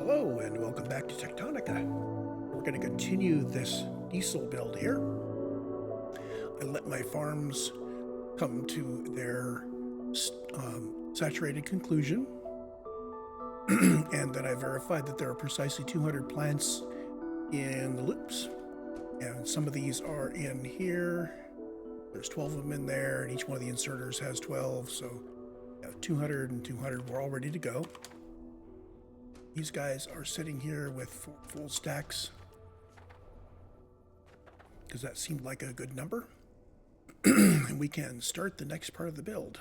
Hello and welcome back to Tectonica. We're going to continue this diesel build here. I let my farms come to their saturated conclusion, and then I verified that there are precisely 200 plants in the loops, and some of these are in here. There's 12 of them in there, and each one of the inserters has 12, so 200 and 200. We're all ready to go. These guys are sitting here with full stacks because that seemed like a good number. And we can start the next part of the build.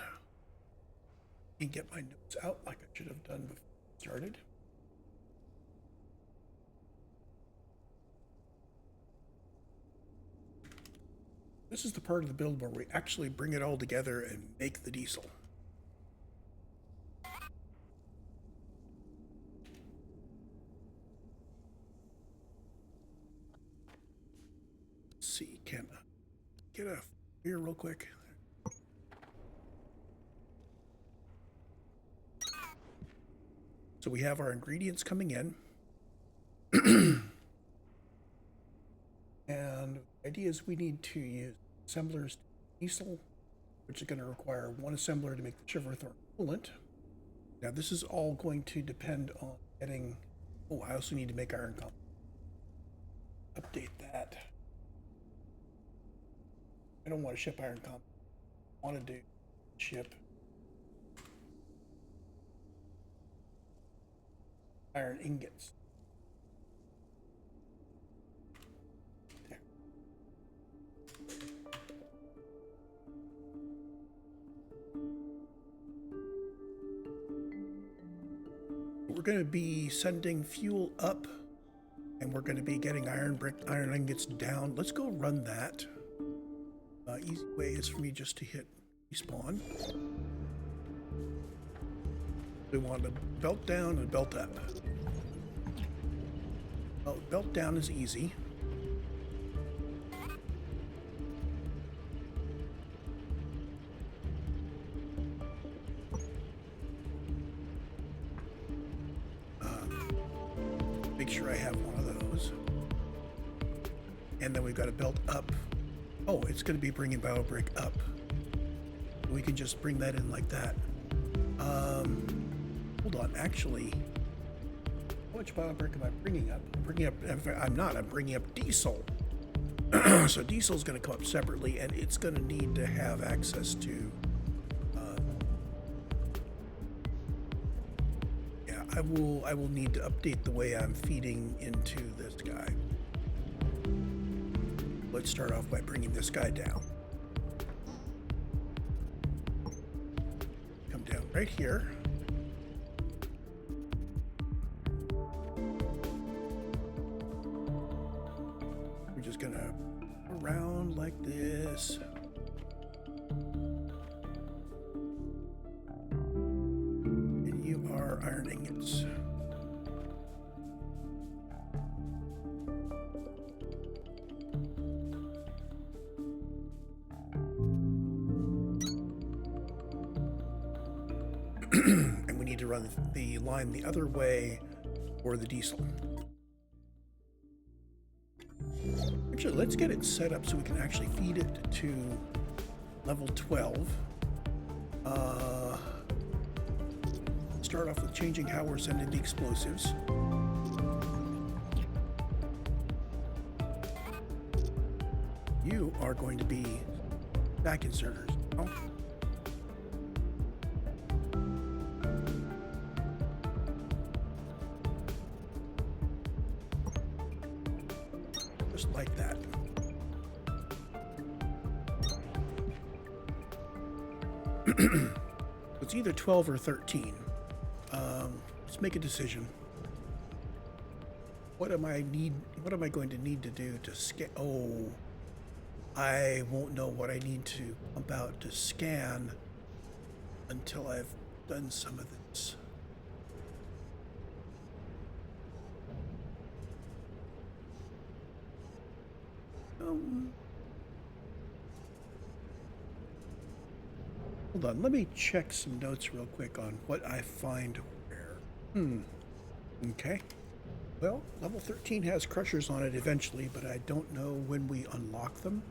And get my notes out like I should have done before I started. This is the part of the build where we actually bring it all together and make the diesel. Let's see, can I get a here real quick? So we have our ingredients coming in. And the idea is we need to use assemblers to diesel, which is going to require one assembler to make the Shiverthorn coolant. Now this is all going to depend on getting... Oh, I also need to make iron comp. Update that. I don't want to ship iron comp. I want to do ship iron ingots. There. We're going to be sending fuel up, and we're going to be getting iron ingots down. Let's go run that. Easy way is for me just to hit respawn. We want to belt down and belt up. Oh, belt down is easy. Make sure I have one of those. And then we've got to belt up. Oh, it's going to be bringing BioBrick up. We can just bring that in like that. Hold on, actually, how much BioBrick am I bringing up? I'm bringing up diesel. So diesel is going to come up separately, and it's going to need to have access to... yeah, I will need to update the way I'm feeding into this guy. Let's start off by bringing this guy down. Come down right here. We're just gonna around like this. And you are iron ingots. And we need to run the line the other way for the diesel. Actually, let's get it set up so we can actually feed it to level 12. Start off with changing how we're sending the explosives. You are going to be back inserters. Oh. Just like that. It's either 12 or 13. Let's make a decision. What am I going to need to do to scan? Oh, I won't know what I need to pump out to scan until I've done some of this. Hold on, let me check some notes real quick on what I find where. Okay. Well, level 13 has crushers on it eventually, but I don't know when we unlock them.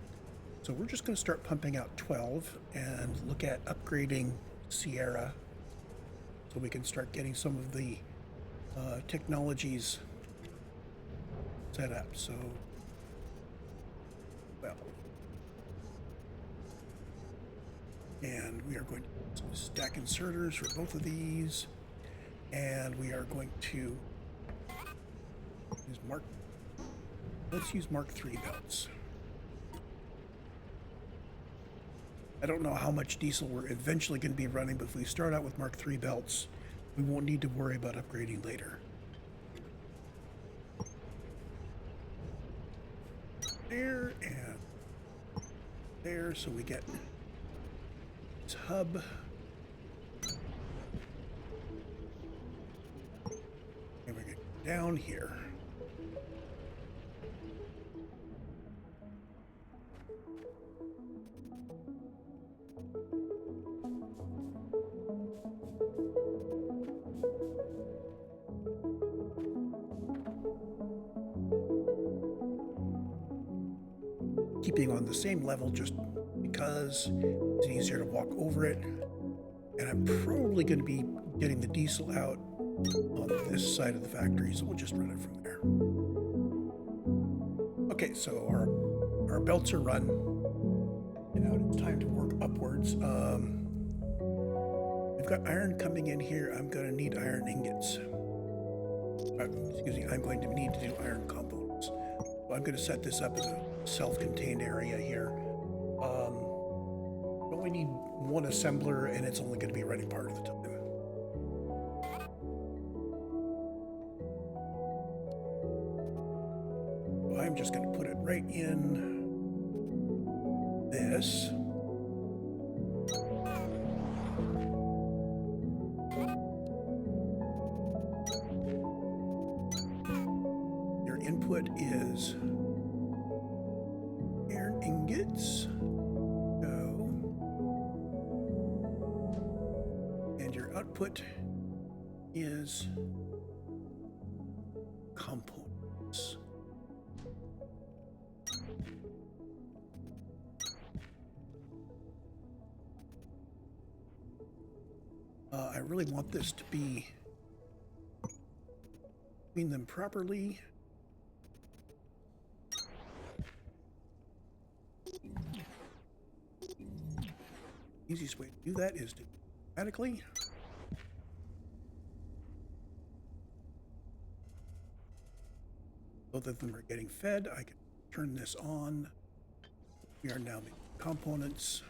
So we're just going to start pumping out 12 and look at upgrading Sierra so we can start getting some of the technologies set up. So, well, and we are going to stack inserters for both of these, and we are going to use let's use Mark III belts. I don't know how much diesel we're eventually going to be running, but if we start out with Mark III belts, we won't need to worry about upgrading later. There and there, so we get this hub. And we get down here. Keeping on the same level just because it's easier to walk over it. And I'm probably going to be getting the diesel out on this side of the factory, so we'll just run it from there. Okay, so our belts are run. And now it's time to work upwards. We've got iron coming in here. I'm going to need iron ingots. Excuse me, I'm going to need to do iron components. So I'm going to set this up as a self-contained area here. We only need one assembler, and it's only going to be running part of the time. So I'm just going to put it right in this. Your input is iron ingots. And your output is components. I really want this to be clean them properly. Easiest way to do that is to automatically. Both of them are getting fed. I can turn this on. We are now making components.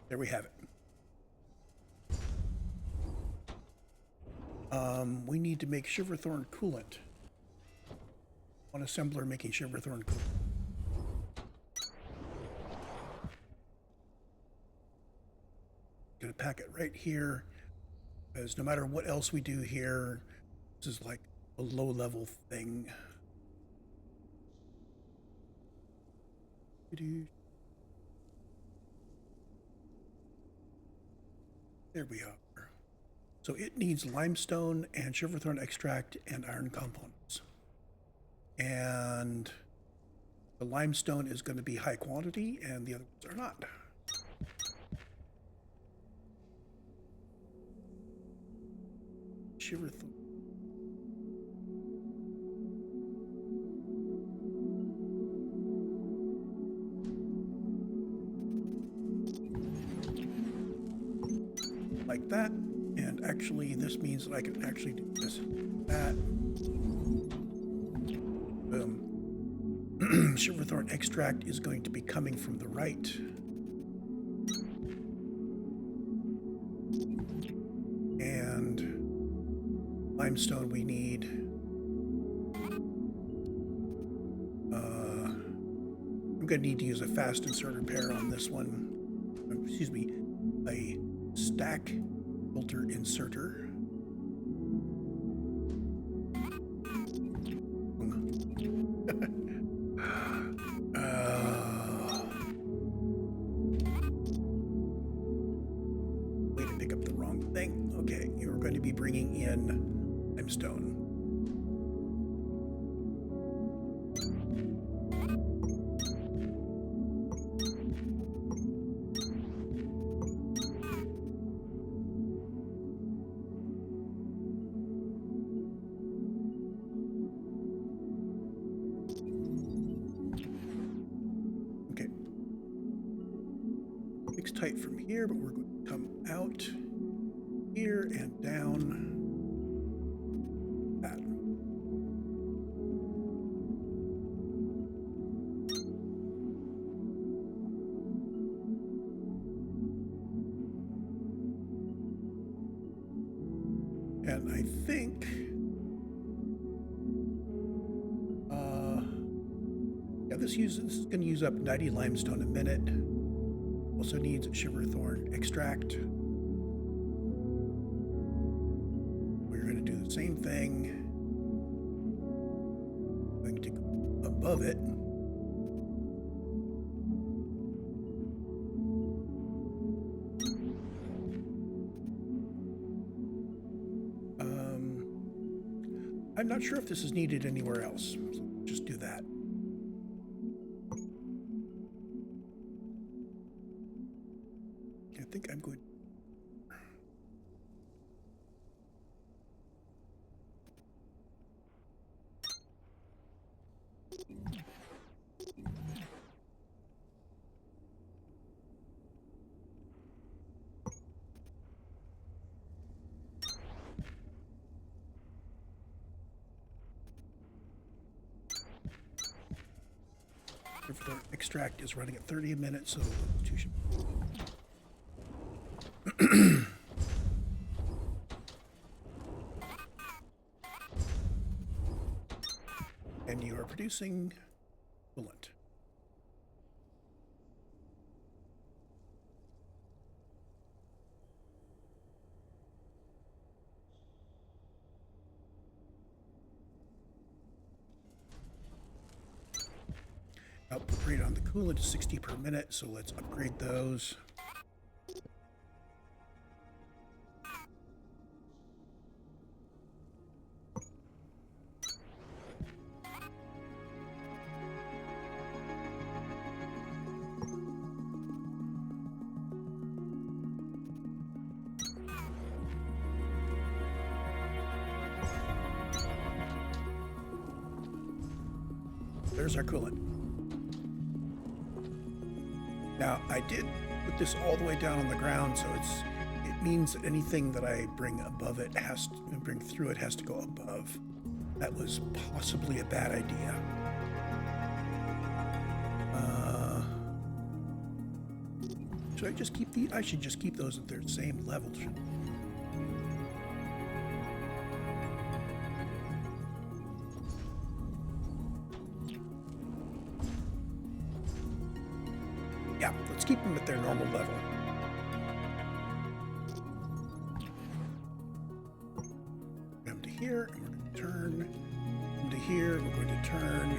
There we have it. We need to make Shiverthorn coolant. One assembler making Shiverthorn coolant. Gonna pack it right here, because no matter what else we do here, this is like a low-level thing. There we are. So it needs limestone and Shiverthorn extract and iron components. And the limestone is going to be high quantity and the other ones are not. Shiverthorn. Like that. And actually, this means that I can actually do this, that. Boom. Shiverthorn extract is going to be coming from the right. And limestone we need. I'm going to need to use a fast inserter pair on this one. Excuse me, a stack filter inserter. be bringing in limestone. Tight from here, but we're going to come out here and down that. And I think yeah, this is going to use up 90 limestone a minute. Also needs sugarthorn extract. We're going to do the same thing. I'm going to go above it. I'm not sure if this is needed anywhere else, so just do that. I think I'm good. Extract is running at 30 a minute, so two should. And you are producing coolant. Output rate on the coolant is 60 per minute, so let's upgrade those. There's our coolant. Now, I did put this all the way down on the ground, so it means that anything that I bring above it bring through it has to go above. That was possibly a bad idea. Should I just keep I should just keep those at their same level. Yeah, let's keep them at their normal level. Come to here, and we're going to turn. Come to here, we're going to turn.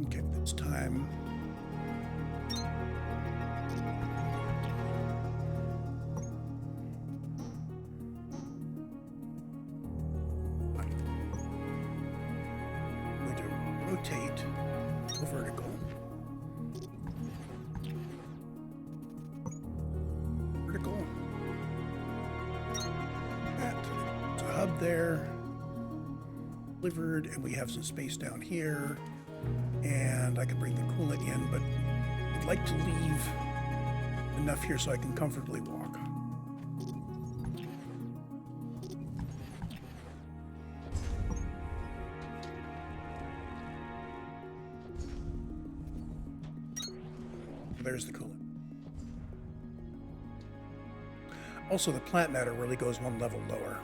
Okay, this time. I'm going to rotate the vertical. Vertical. There's a hub there. Delivered, and we have some space down here. And I can bring the coolant in, but I'd like to leave enough here so I can comfortably walk. There's the coolant. Also, the plant matter really goes one level lower.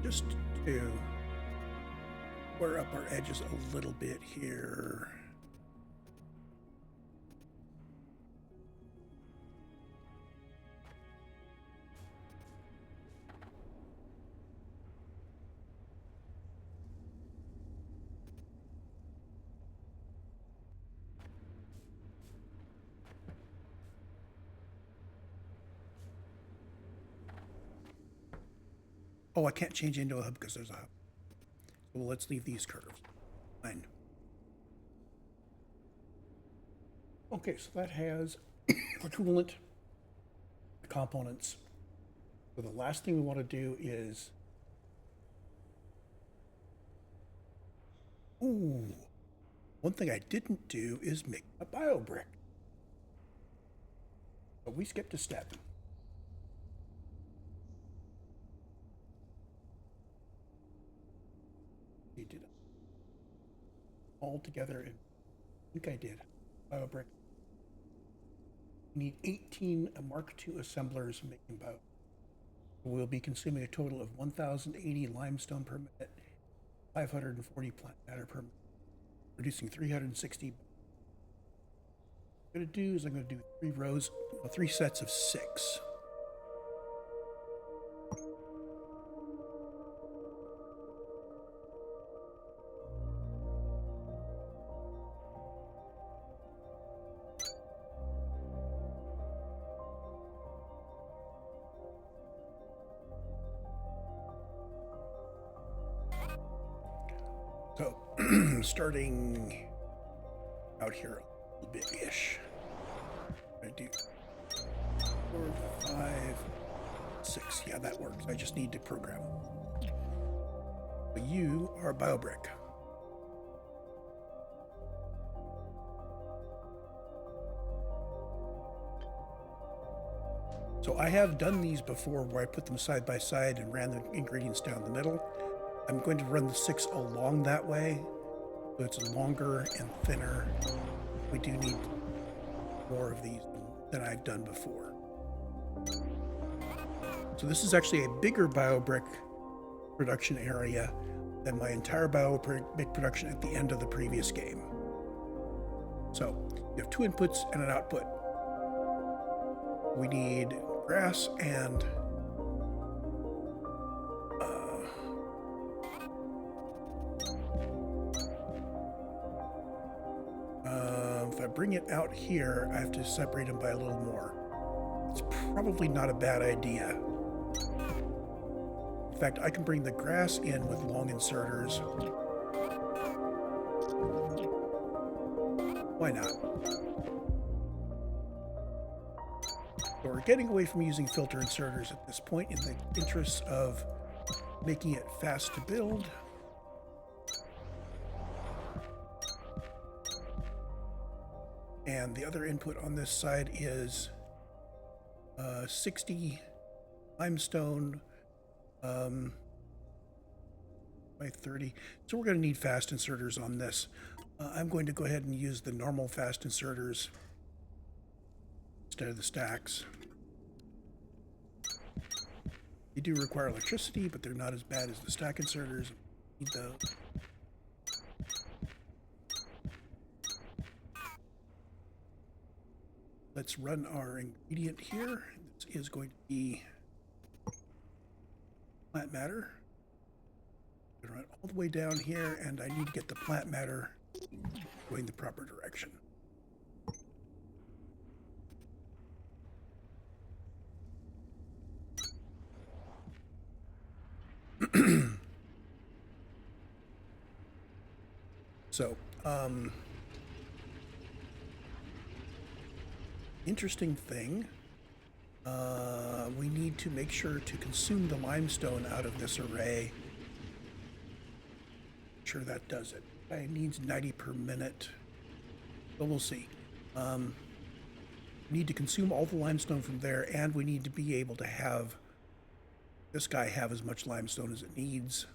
Just to square up our edges a little bit here. Oh, I can't change into a hub because there's a hub. Well, let's leave these curves. Fine. Okay, so that has the coolant, the components. So the last thing we want to do is... Ooh, one thing I didn't do is make a biobrick. But we skipped a step. You did it all together, and I think I did. Biobrick. We need 18 Mark II assemblers making bio. We'll be consuming a total of 1,080 limestone per minute, 540 plant matter per minute, producing 360. What I'm going to do is I'm going to do 3 sets of 6. So, starting out here a little bit-ish. I do 4, 5, 6. Yeah, that works. I just need to program. You are a biobrick. So I have done these before where I put them side by side and ran the ingredients down the middle. I'm going to run the 6 along that way, so it's longer and thinner. We do need more of these than I've done before. So this is actually a bigger biobrick production area than my entire biobrick production at the end of the previous game. So you have 2 inputs and an output. We need grass and if I bring it out here, I have to separate them by a little more. It's probably not a bad idea. In fact, I can bring the grass in with long inserters. Why not? So we're getting away from using filter inserters at this point in the interest of making it fast to build. And the other input on this side is 60 limestone by 30. So we're going to need fast inserters on this. I'm going to go ahead and use the normal fast inserters instead of the stacks. They do require electricity, but they're not as bad as the stack inserters. Need those. Let's run our ingredient here. This is going to be plant matter. I'm going to run all the way down here, and I need to get the plant matter going the proper direction. So, interesting thing, we need to make sure to consume the limestone out of this array. Sure that does it. It needs 90 per minute, but we'll see. We need to consume all the limestone from there, and we need to be able to have this guy have as much limestone as it needs.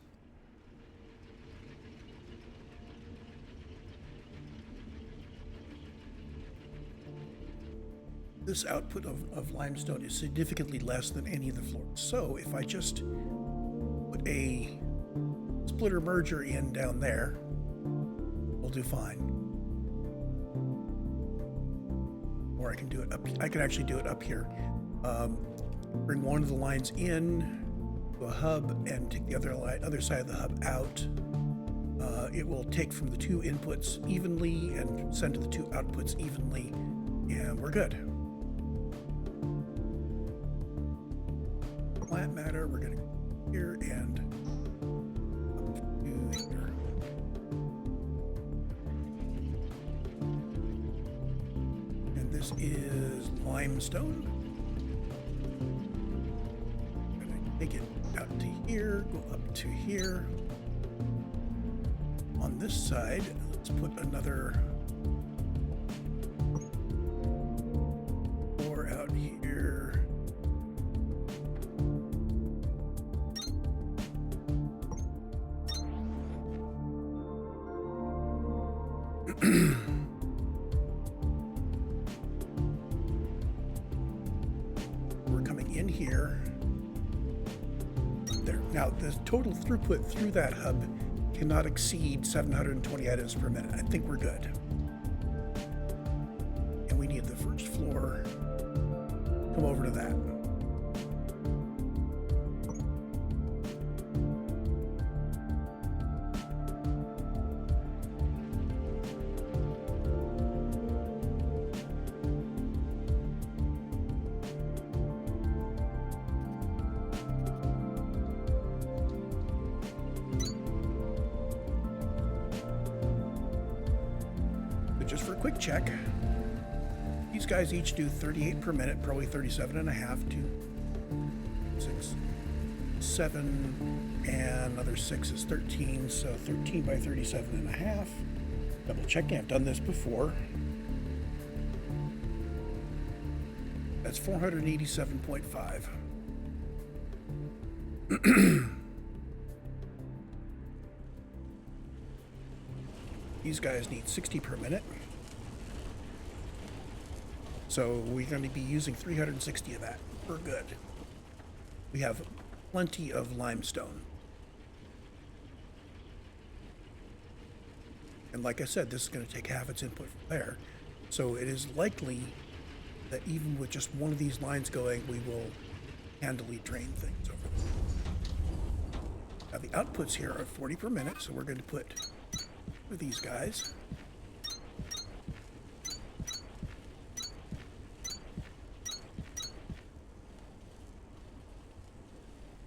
this output of limestone is significantly less than any of the floors. So if I just put a splitter merger in down there, we'll do fine. Or I can do it up. I can actually do it up here. Bring one of the lines in to a hub and take the other side of the hub out. It will take from the two inputs evenly and send to the two outputs evenly, and we're good. Plant matter, we're going to go here and up to here. And this is limestone. I'm going to take it out to here, go up to here. On this side, let's put another floor out here. We're coming in here. There. Now, the total throughput through that hub cannot exceed 720 items per minute. I think we're good. And we need the first floor. Come over to that. Just for a quick check, these guys each do 38 per minute, probably 37 and a half, 2, 6, 7, and another 6 is 13, so 13 by 37 and a half. Double checking, I've done this before. That's 487.5. These guys need 60 per minute. So we're going to be using 360 of that. We're good. We have plenty of limestone. And like I said, this is going to take half its input from there. So it is likely that even with just one of these lines going, we will handily drain things over them. Now the outputs here are 40 per minute, so we're going to put with these guys.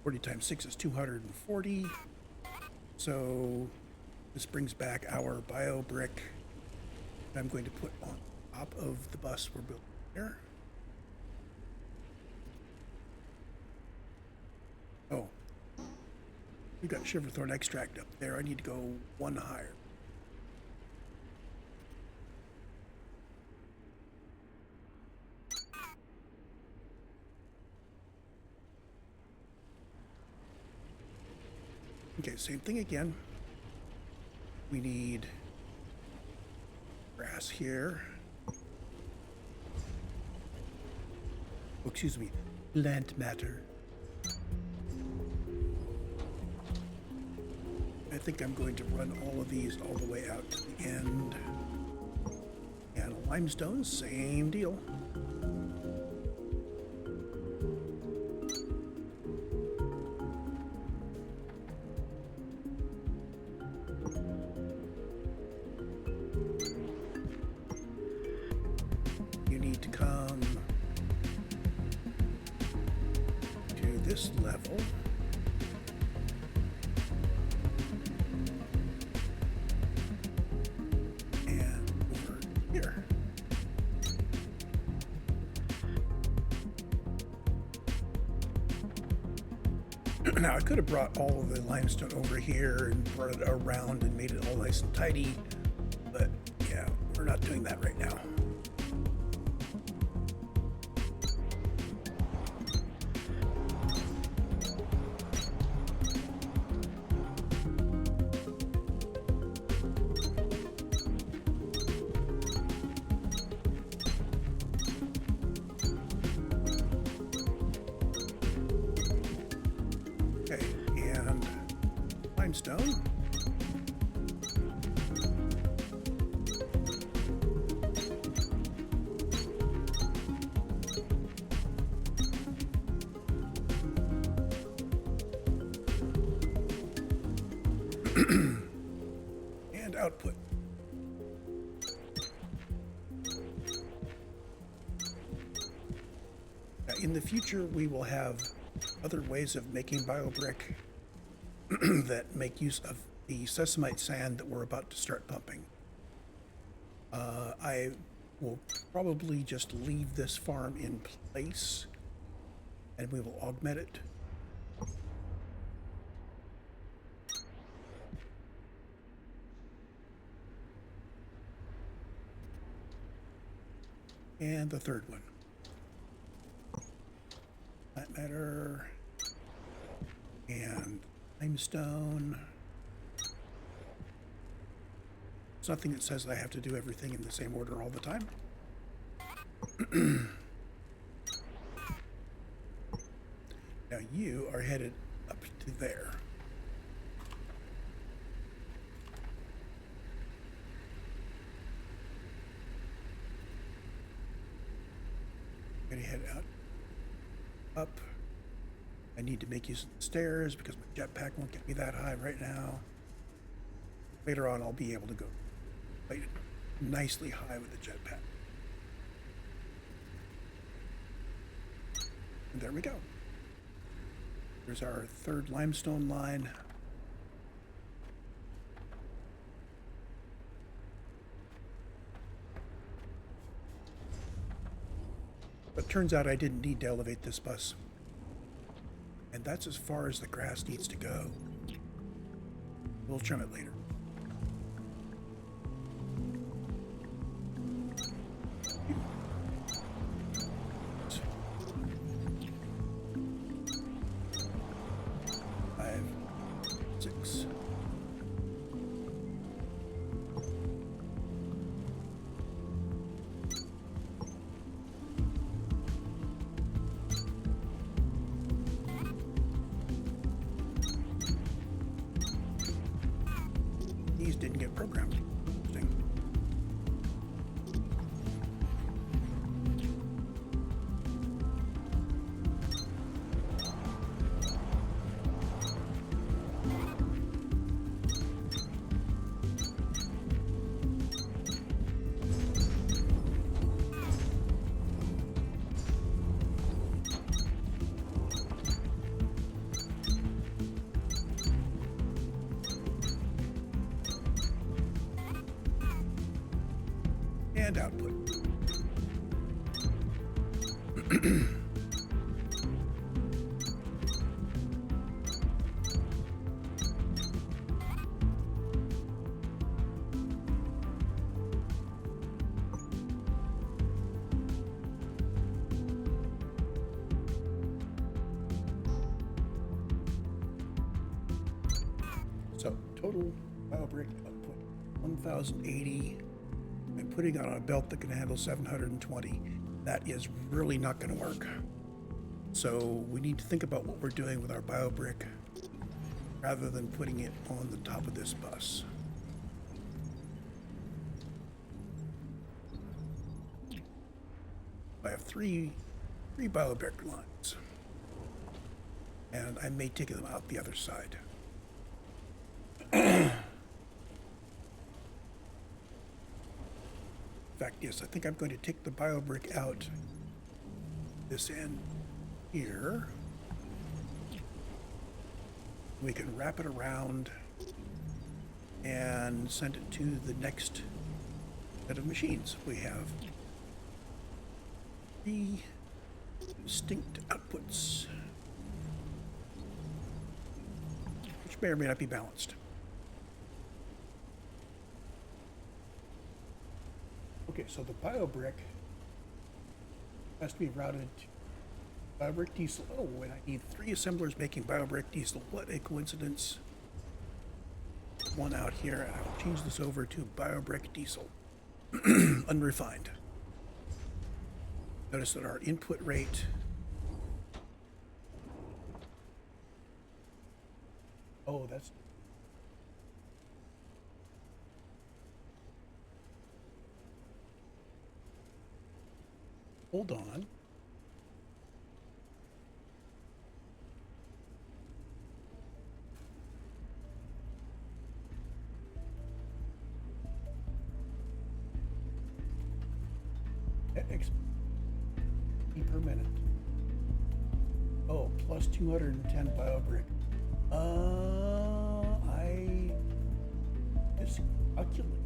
Forty times 6 is 240. So this brings back our bio brick that I'm going to put on top of the bus we're building here. Oh, we got Shiverthorn extract up there. I need to go one higher. Okay, same thing again. We need grass here. Oh, excuse me, plant matter. I think I'm going to run all of these all the way out to the end. And limestone, same deal. This level. And over here. Now I could have brought all of the limestone over here and brought it around and made it all nice and tidy, but yeah, we're not doing that right now. limestone. And output. Now, in the future, we will have other ways of making biobrick that make use of the sesamite sand that we're about to start pumping. I will probably just leave this farm in place and we will augment it. And the third one. Plant matter and limestone. There's nothing that says that I have to do everything in the same order all the time. Now you are headed up to there. I'm gonna head out, up. I need to make use of the stairs because my jetpack won't get me that high right now. Later on, I'll be able to go quite nicely high with the jetpack. And there we go. There's our third limestone line. But turns out I didn't need to elevate this bus. And that's as far as the grass needs to go. We'll trim it later. Five, six. These didn't get programmed. Interesting. And output. So total biobrick output 1080. I'm putting on a belt that can handle 720. That is really not going to work. So we need to think about what we're doing with our biobrick rather than putting it on the top of this bus. I have three biobrick lines, and I may take them out the other side. Fact is, I think I'm going to take the biobrick out this end here. We can wrap it around and send it to the next set of machines. We have three distinct outputs, which may or may not be balanced. Okay, so the biobrick has to be routed to biobrick diesel. Oh, and I need 3 assemblers making biobrick diesel. What a coincidence. One out here, and I will change this over to biobrick diesel. Unrefined. Notice that our input rate oh, that's Hold on. XP per minute. Oh, plus 210 biobrick. I miscalculated.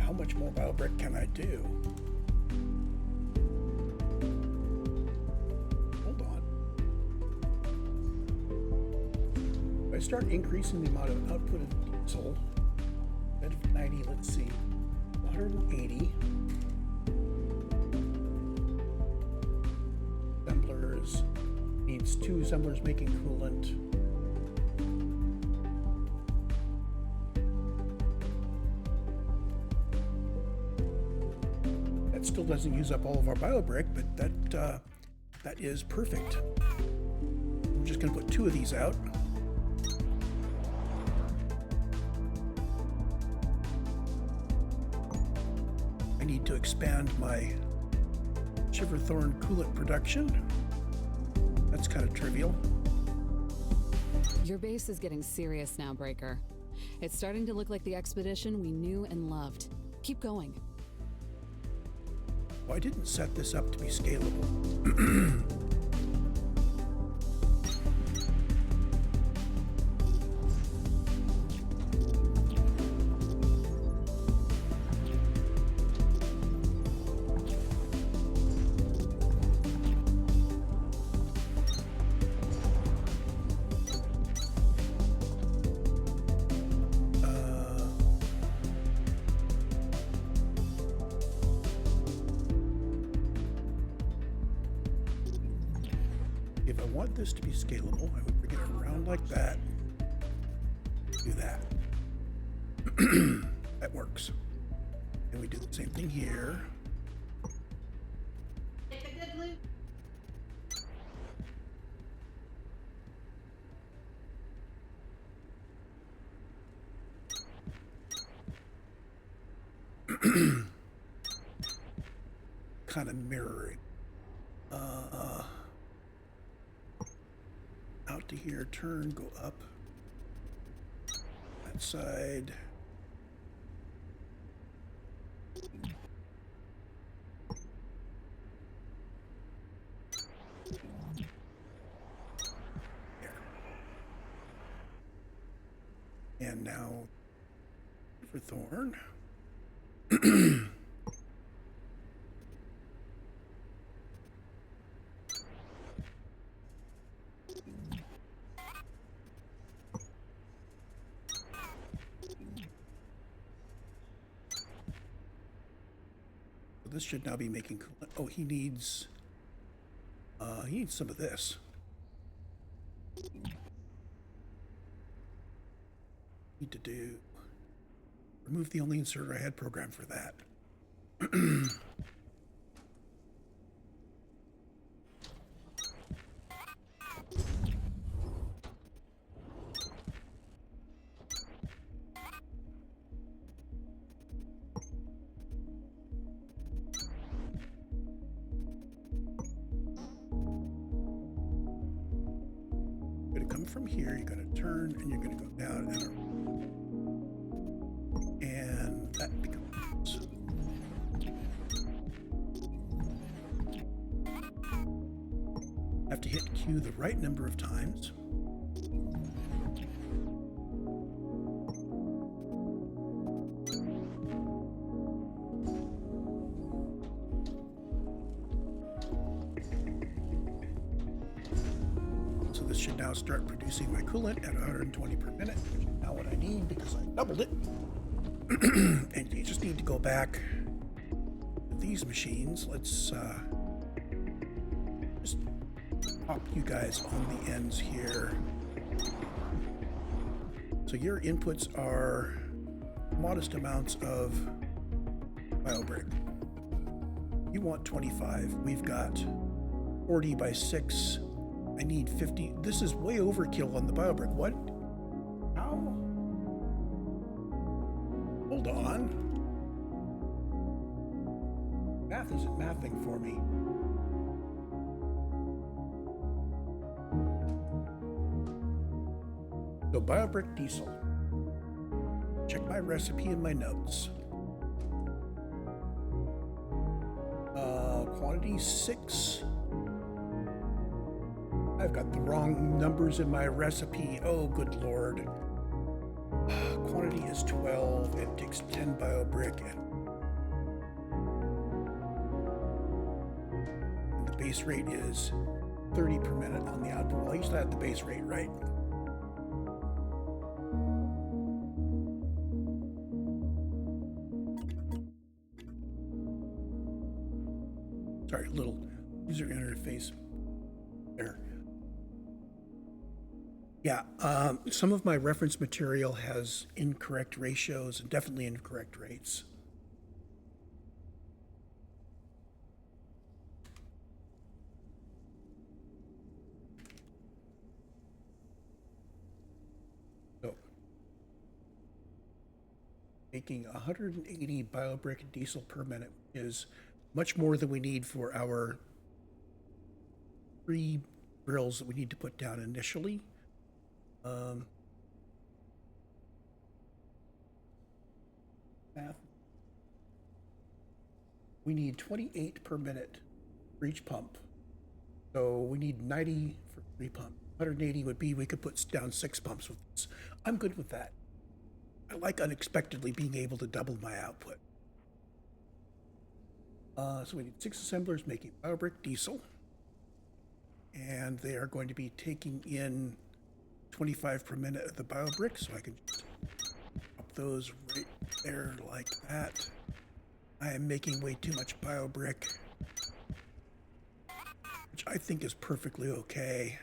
How much more biobrick can I do? Hold on. If I start increasing the amount of output of diesel, instead of 90, let's see, 180. Assemblers, needs 2 assemblers making coolant. That still doesn't use up all of our biobrick, but that is perfect. I'm just going to put 2 of these out. I need to expand my Shiverthorn coolant production. That's kind of trivial. Your base is getting serious now, Breaker. It's starting to look like the expedition we knew and loved. Keep going. Well, I didn't set this up to be scalable. If I want this to be scalable, I would bring it around like that. Do that. That works. And we do the same thing here. Take a good look. Kind of mirroring. Out to here, turn, go up. That side. There. And now for Thorn. This should now be making coolant. Oh, he needs some of this. Need to do remove the only inserter I had programmed for that. From here, you're going to turn and you're going to go down and that becomes have to hit Q the right number of times. Should now start producing my coolant at 120 per minute, which is now what I need because I doubled it. And you just need to go back to these machines. Let's just pop you guys on the ends here. So your inputs are modest amounts of biobrick. You want 25. We've got 40 by 6. I need 50. This is way overkill on the biobrick. What? How? Hold on. math isn't mathing for me. So BioBrick diesel. Check my recipe in my notes. Quantity 6. I've got the wrong numbers in my recipe. Oh, good lord. Quantity is 12. It takes 10 BioBrick, and the base rate is 30 per minute on the output. Well, I used to have the base rate, right? Sorry, little user interface there. Yeah, some of my reference material has incorrect ratios and definitely incorrect rates. So, making 180 BioBrick diesel per minute is much more than we need for our 3 barrels that we need to put down initially. Math. We need 28 per minute for each pump. So we need 90 for 3 pumps. 180 would be, we could put down 6 pumps with this. I'm good with that. I like unexpectedly being able to double my output. So we need 6 assemblers making BioBrick diesel. And they are going to be taking in 25 per minute of the BioBrick, so I can just drop those right there like that. I am making way too much BioBrick, which I think is perfectly okay.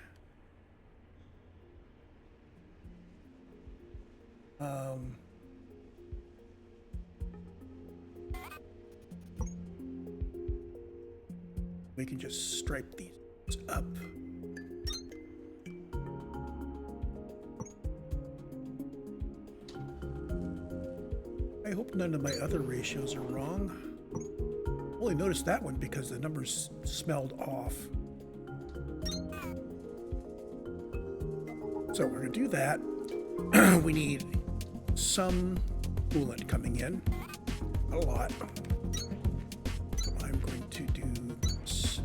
We can just stripe these up. I hope none of my other ratios are wrong. Only noticed that one because the numbers smelled off. So we're going to do that. We need some coolant coming in. Not a lot. So I'm going to do this.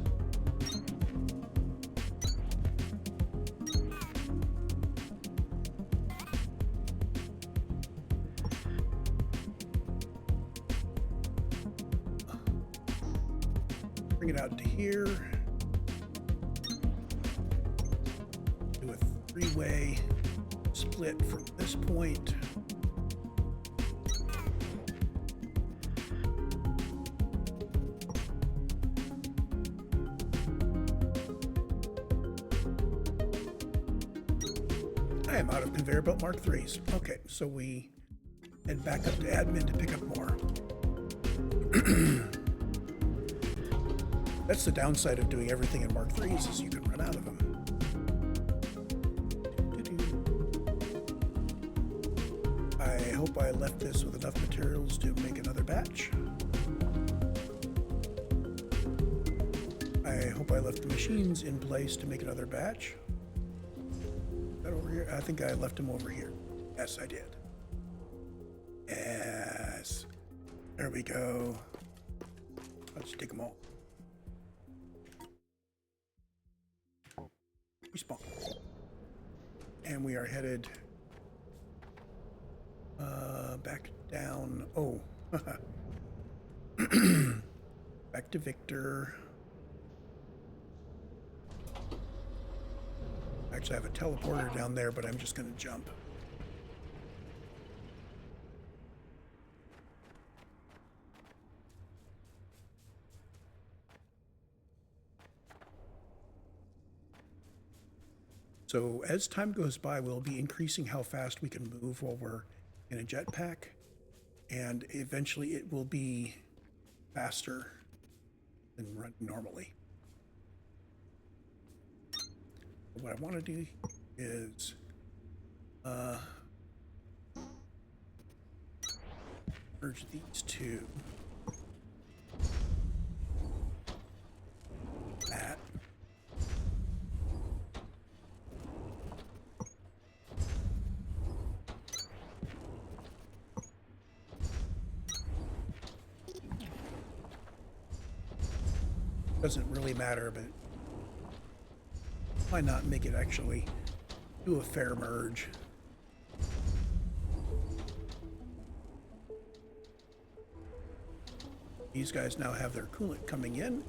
Bring it out to here. Do a 3-way split from this point. I am out of conveyor belt Mark IIIs. Okay, so we head back up to admin to pick up more. That's the downside of doing everything in Mark IIIs, is you can run out of them. I hope I left this with enough materials to make another batch. I hope I left the machines in place to make another batch. Is that over here? I think I left them over here. Yes, I did. Yes. There we go. Let's take them all. Respawn. And we are headed back down. Oh. Back to Victor. Actually, I have a teleporter down there, but I'm just going to jump. So as time goes by, we'll be increasing how fast we can move while we're in a jetpack, and eventually it will be faster than run normally. What I want to do is merge these two. doesn't really matter, but why not make it actually do a fair merge? These guys now have their coolant coming in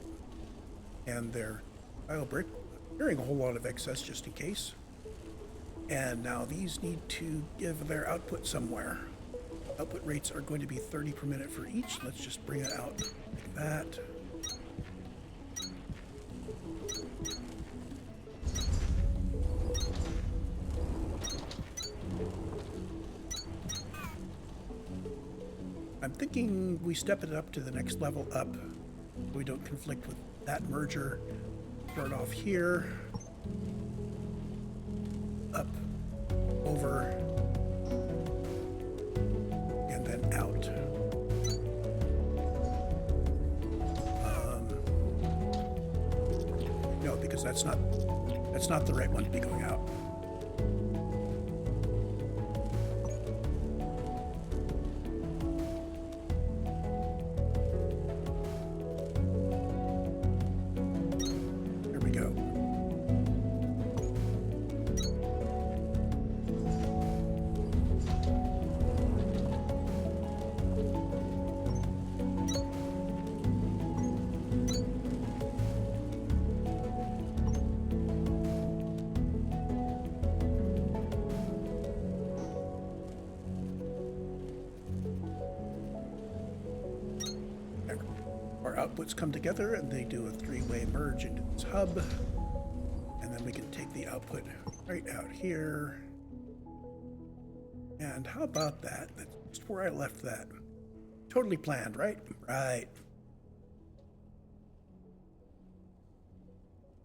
and their BioBrick, carrying a whole lot of excess just in case. And now these need to give their output somewhere. Output rates are going to be 30 per minute for each. Let's just bring it out like that. I'm thinking we step it up to the next level up so we don't conflict with that merger. Start off here, up, over, and then out. No, because that's not the right one to be going out. There we go. Our outputs come together and they do a three-way merge into this hub. And then we can take the output right out here. And how about that? That's just where I left that. Totally planned, right? Right.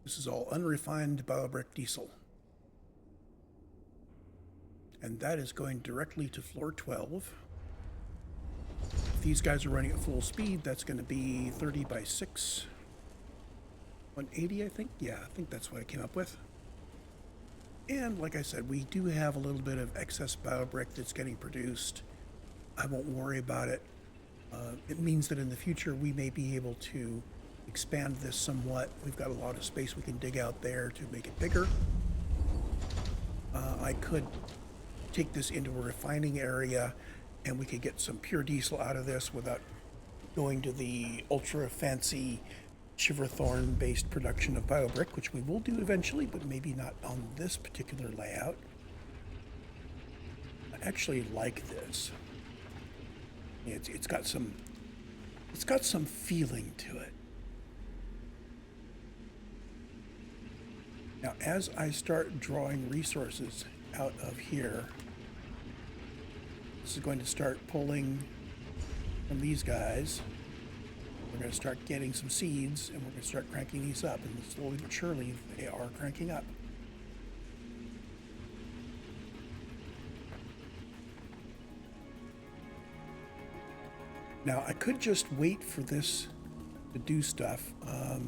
This is all unrefined BioBrick diesel. And that is going directly to floor 12. If these guys are running at full speed, that's going to be 30 by 6. 180, I think? Yeah, I think that's what I came up with. And like I said, we do have a little bit of excess BioBrick that's getting produced. I won't worry about it. It means that in the future we may be able to expand this somewhat. We've got a lot of space we can dig out there to make it bigger. I could take this into a refining area and we could get some pure diesel out of this without going to the ultra fancy Shiverthorn based production of BioBrick, which we will do eventually, but maybe not on this particular layout. I actually like this. It's got some feeling to it. Now, as I start drawing resources out of here, this is going to start pulling from these guys. We're going to start getting some seeds, and we're going to start cranking these up, and slowly but surely they are cranking up. Now, I could just wait for this to do stuff. I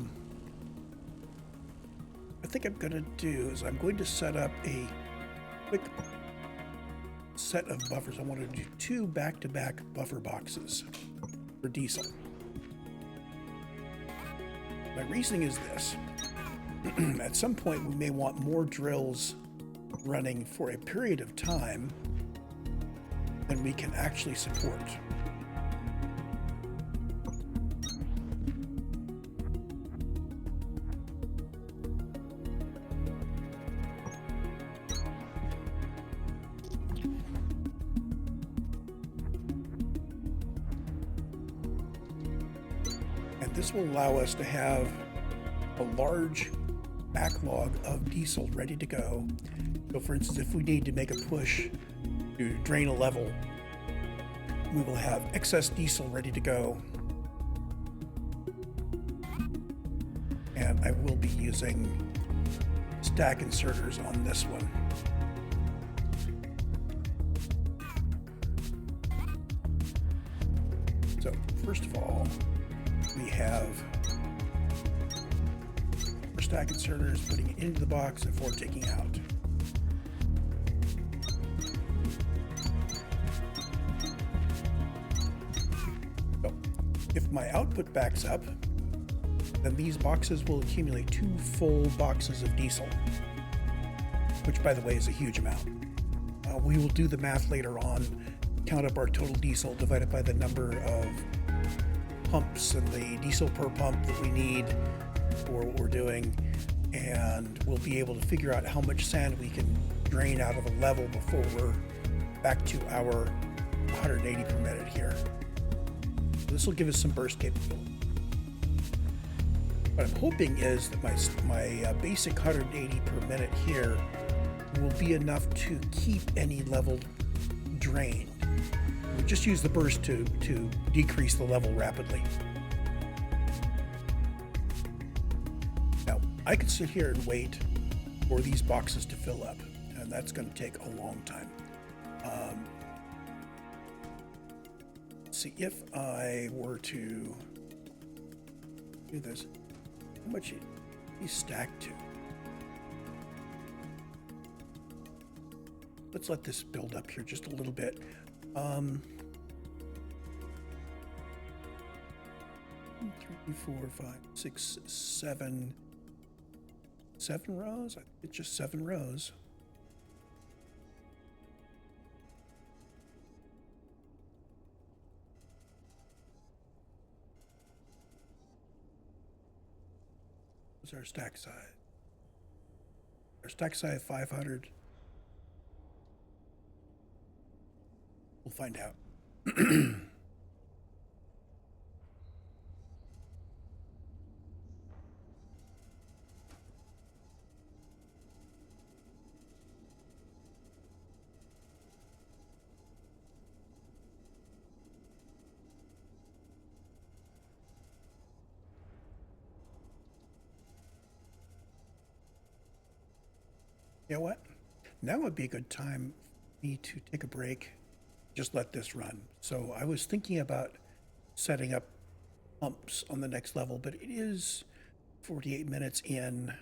think I'm going to do is I'm going to set up a quick set of buffers. I want to do 2 back-to-back buffer boxes for diesel. My reasoning is this. At some point, we may want more drills running for a period of time than we can actually support. This will allow us to have a large backlog of diesel ready to go. So for instance, if we need to make a push to drain a level, we will have excess diesel ready to go. And I will be using stack inserters on this one. So first of all, we have our stack inserters putting it into the box before taking out. So if my output backs up, then these boxes will accumulate 2 full boxes of diesel, which, by the way, is a huge amount. We will do the math later on, count up our total diesel, divide it by the number of pumps and the diesel per pump that we need for what we're doing, and we'll be able to figure out how much sand we can drain out of a level before we're back to our 180 per minute here. This will give us some burst capability. What I'm hoping is that my basic 180 per minute here will be enough to keep any level drained. We'll just use the burst to decrease the level rapidly. Now, I could sit here and wait for these boxes to fill up, and that's going to take a long time. Let's see, if I were to do this, how much is stacked to? Let's let this build up here just a little bit. 3, 4, 5, 6, 7. 7 rows? I think it's just 7 rows. What's our stack size? Our stack size 500. We'll find out. You know what? Now would be a good time for me to take a break. Just let this run. So I was thinking about setting up pumps on the next level, but it is 48 minutes in.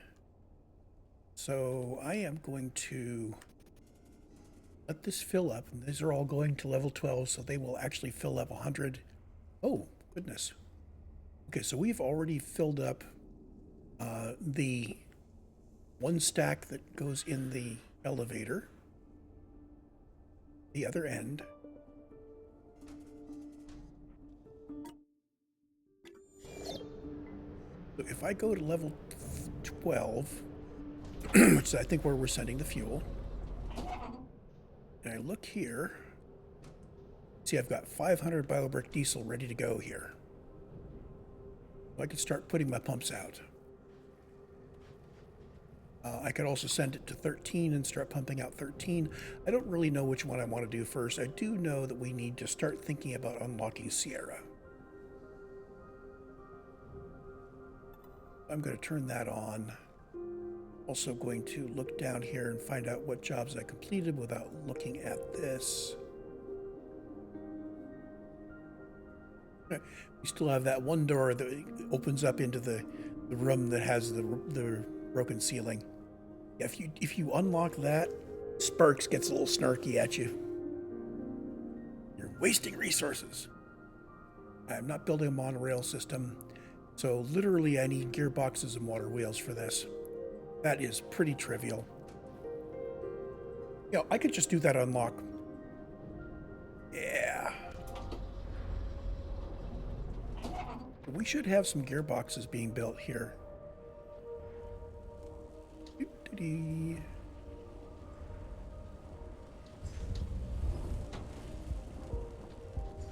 So I am going to let this fill up. And these are all going to level 12, so they will actually fill up 100. Oh, goodness. Okay, so we've already filled up the one stack that goes in the elevator, the other end. So if I go to level 12, which is I think where we're sending the fuel, and I look here, see I've got 500 BioBrick diesel ready to go here. So I can start putting my pumps out. I could also send it to 13 and start pumping out 13. I don't really know which one I want to do first. I do know that we need to start thinking about unlocking Sierra. I'm going to turn that on. Also going to look down here and find out what jobs I completed without looking at this. We still have that one door that opens up into the room that has the broken ceiling. If you unlock that, Sparks gets a little snarky at you. You're wasting resources. I'm not building a monorail system, so literally I need gearboxes and water wheels for this. That is pretty trivial. You know, I could just do that unlock. Yeah. We should have some gearboxes being built here.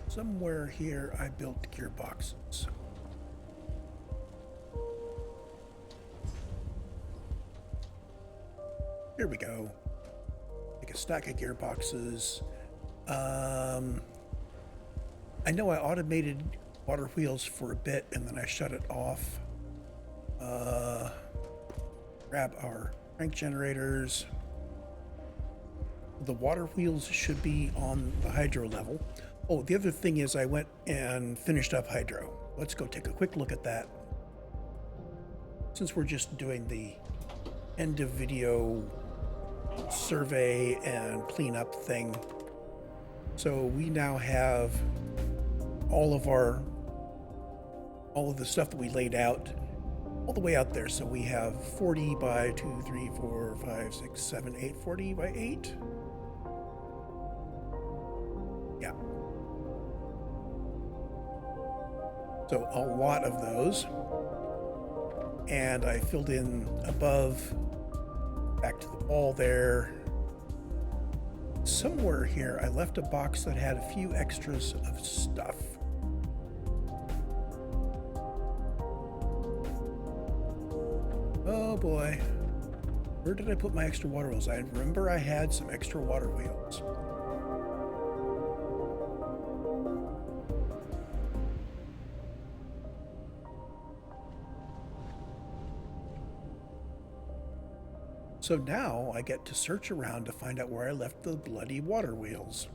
Somewhere here I built gearboxes. Here we go. Like a stack of gearboxes. I know I automated water wheels for a bit and then I shut it off. Grab our crank generators. The water wheels should be on the hydro level. Oh, the other thing is I went and finished up hydro. Let's go take a quick look at that. Since we're just doing the end of video survey and cleanup thing. So we now have all of the stuff that we laid out all the way out there. So we have 40 by 2, 3, 4, 5, 6, 7, 8, 40 by 8. Yeah. So a lot of those. And I filled in above, back to the wall there. Somewhere here, I left a box that had a few extras of stuff. Oh boy. Where did I put my extra water wheels? I remember I had some extra water wheels. So now I get to search around to find out where I left the bloody water wheels.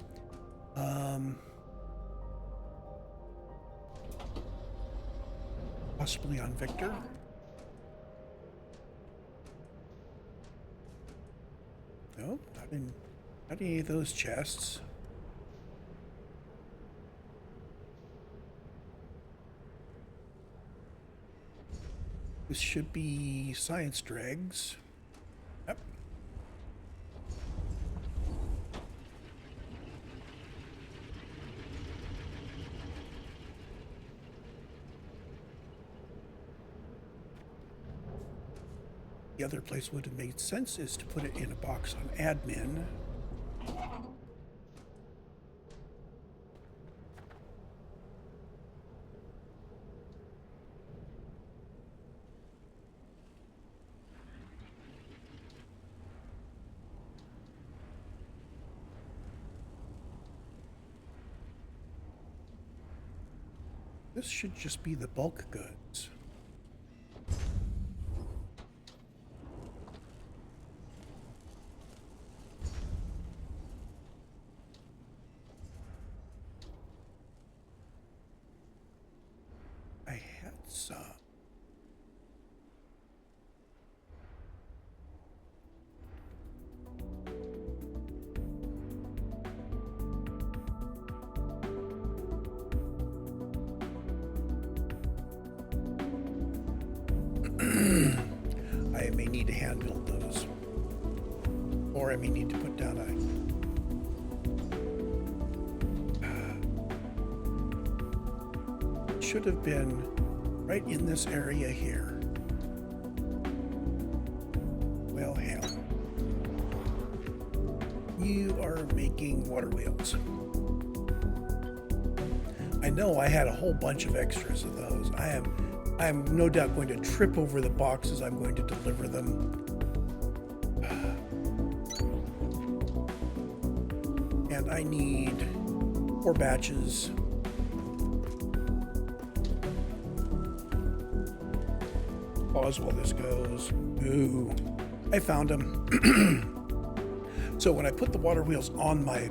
Possibly on Victor. No, not any of those chests. This should be science dregs. Yep. The other place would have made sense is to put it in a box on admin. This should just be the bulk goods. I had some. I may need to hand build those. Or I may need to put down a... Should have been right in this area here. Well, hell. You are making water wheels. I know I had a whole bunch of extras of those. I am no doubt going to trip over the boxes I'm going to deliver them. And I need 4 batches. Pause while this goes. Ooh, I found them. So when I put the water wheels on my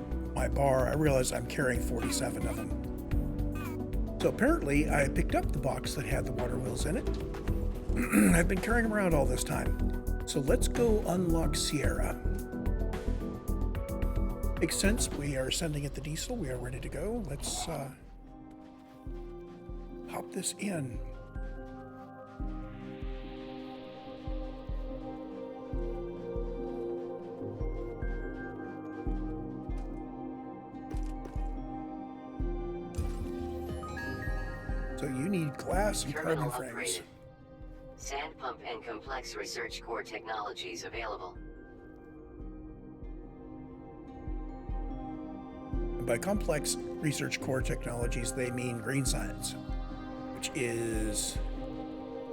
bar, I realized I'm carrying 47 of them. So apparently I picked up the box that had the water wheels in it. I've been carrying them around all this time. So let's go unlock Sierra. Makes sense. We are sending it the diesel. We are ready to go. Let's pop this in. So you need glass and carbon frames. Sand pump and complex research core technologies available. And by complex research core technologies, they mean green science, which is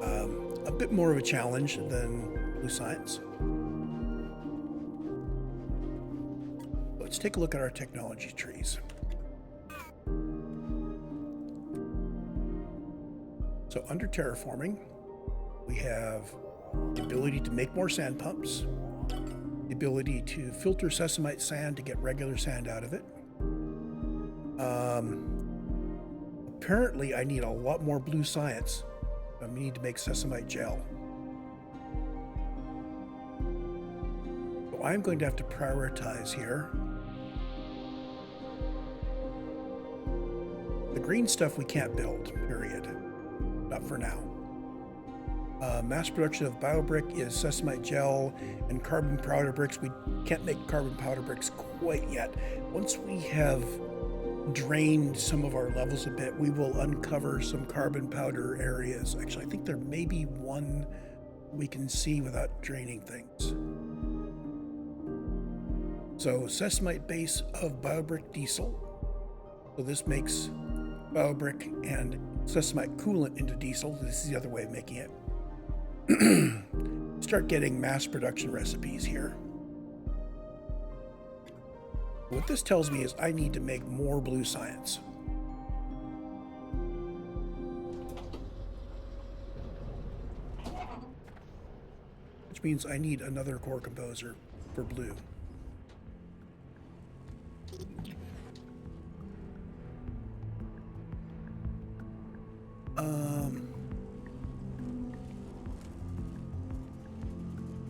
a bit more of a challenge than blue science. Let's take a look at our technology trees. So under terraforming, we have the ability to make more sand pumps, the ability to filter sesamite sand to get regular sand out of it. Apparently I need a lot more blue science. I need to make sesamite gel. So I'm going to have to prioritize here. The green stuff we can't build, period. Not for now. Mass production of BioBrick is sesamite gel and carbon powder bricks. We can't make carbon powder bricks quite yet. Once we have drained some of our levels a bit, we will uncover some carbon powder areas. Actually, I think there may be one we can see without draining things. So sesamite base of BioBrick diesel. So this makes BioBrick and sesamite coolant into diesel. This is the other way of making it. Start getting mass production recipes here. What this tells me is I need to make more blue science. Which means I need another core composer for blue.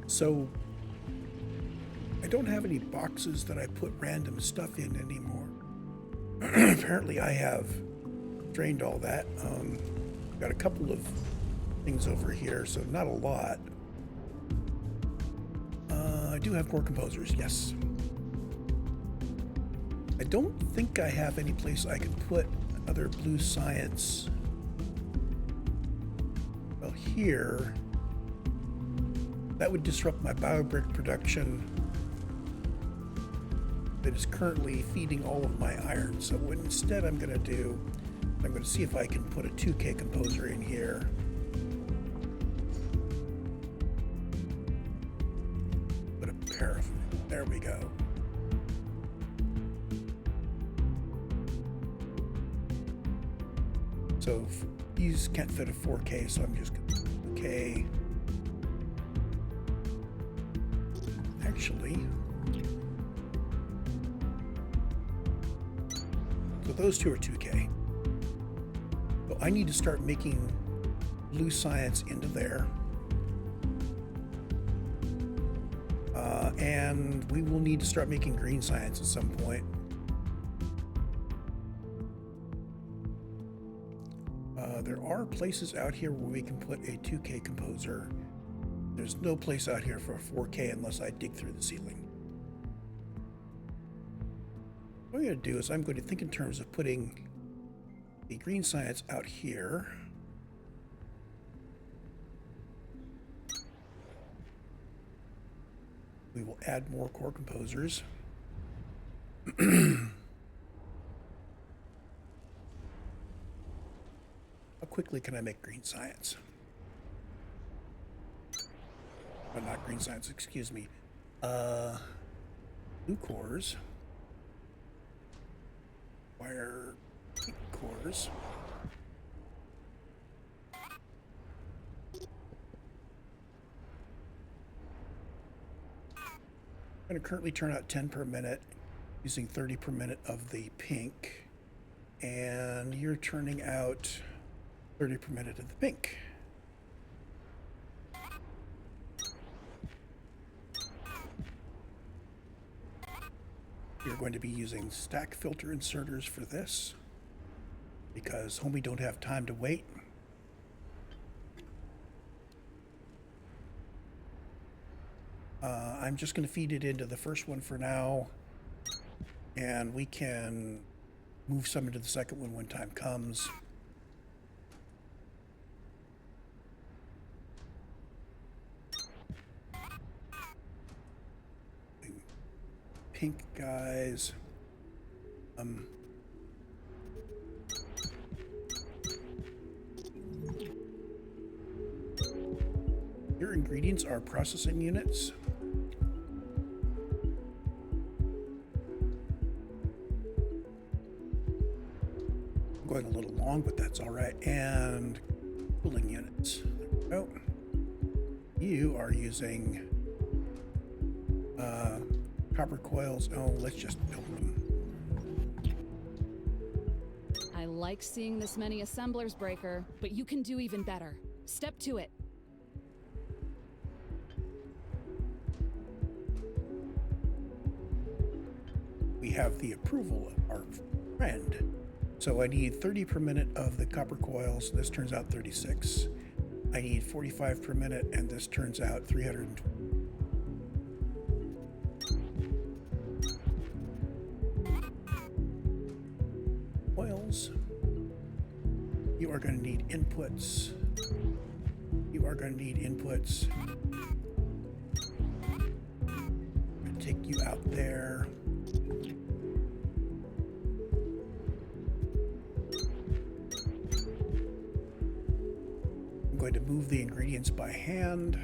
So I don't have any boxes that I put random stuff in anymore. Apparently I have drained all that. Got a couple of things over here, so not a lot. I do have core composers, yes. I don't think I have any place I can put another blue science. Well, here, that would disrupt my BioBrick production that is currently feeding all of my iron. So what instead I'm going to see if I can put a 2K composer in here. Put a paraffin. There we go. So these can't fit a 4K, so I'm just going to do 2K. Actually, so those two are 2K. So I need to start making blue science into there. And we will need to start making green science at some point. There are places out here where we can put a 2K composer. There's no place out here for a 4K unless I dig through the ceiling. What I'm going to do is I'm going to think in terms of putting the green science out here. We will add more core composers. How quickly can I make green science? Oh, not green science, excuse me. Blue cores. Wire pink cores. I'm going to currently turn out 10 per minute using 30 per minute of the pink. And you're turning out 30 per minute of the pink. You're going to be using stack filter inserters for this because homie don't have time to wait. I'm just going to feed it into the first one for now, and we can move some into the second one when time comes. Pink guys. Your ingredients are processing units. I'm going a little long, but that's all right. And cooling units. There we go. You are using copper coils. Oh, let's just build them. I like seeing this many assemblers, Breaker, but you can do even better. Step to it. We have the approval of our friend. So I need 30 per minute of the copper coils. This turns out 36. I need 45 per minute, and this turns out 320. Oils. You are going to need inputs. You are going to need inputs. I'm going to take you out there. I'm going to move the ingredients by hand.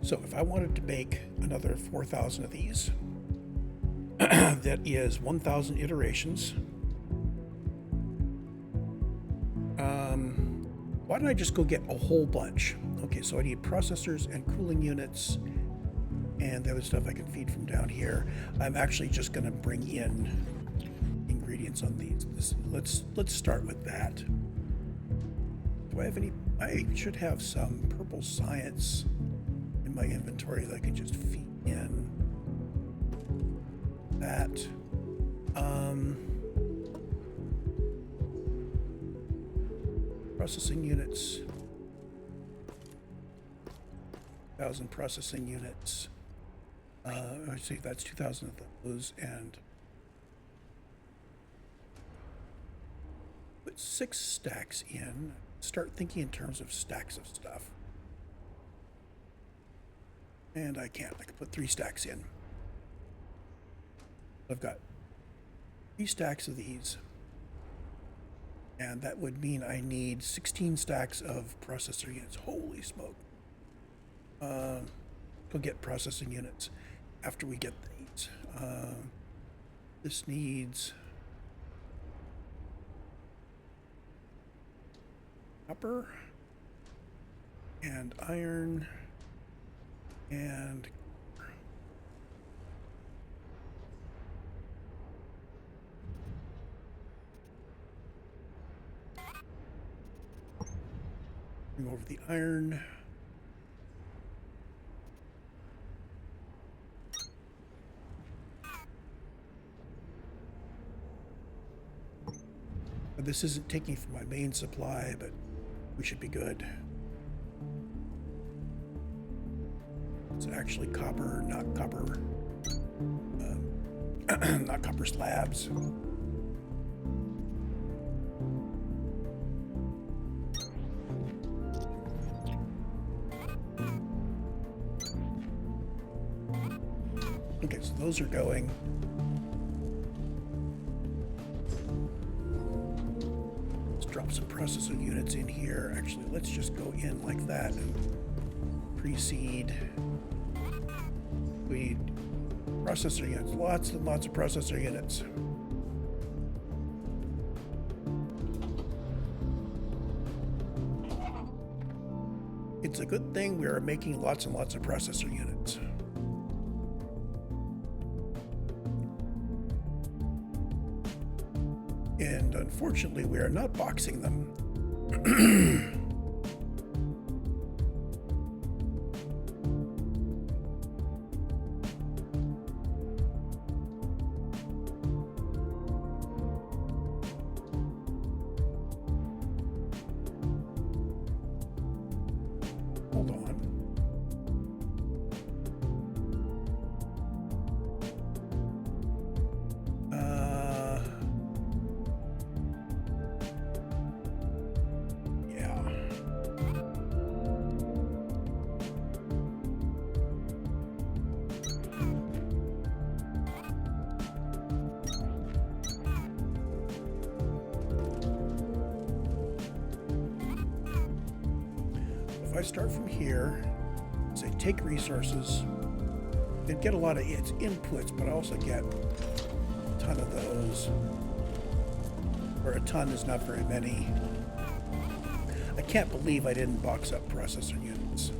So if I wanted to make another 4,000 of these, that is 1,000 iterations. Why don't I just go get a whole bunch? Okay, so I need processors and cooling units and the other stuff I can feed from down here. I'm actually just going to bring in ingredients on these. Let's start with that. Do I have any? I should have some purple science in my inventory that I can just feed in. That. Processing units. 1,000 processing units. I see that's 2,000 of those, and put 6 stacks in. Start thinking in terms of stacks of stuff. And I can't. I can put 3 stacks in. I've got 3 stacks of these. And that would mean I need 16 stacks of processor units. Holy smoke. Go get processing units after we get these. This needs copper and iron and bring over the iron. This isn't taking from my main supply, but we should be good. It's actually copper, not copper, not copper slabs. Okay, so those are going. Drop some processing units in here. Actually, let's just go in like that and pre-seed. We need processor units, lots and lots of processor units. It's a good thing we are making lots and lots of processor units. And unfortunately, we are not boxing them. Hold on. If I start from here, say take resources, and get a lot of its inputs, but I also get a ton of those. Or a ton is not very many. I can't believe I didn't box up processor units.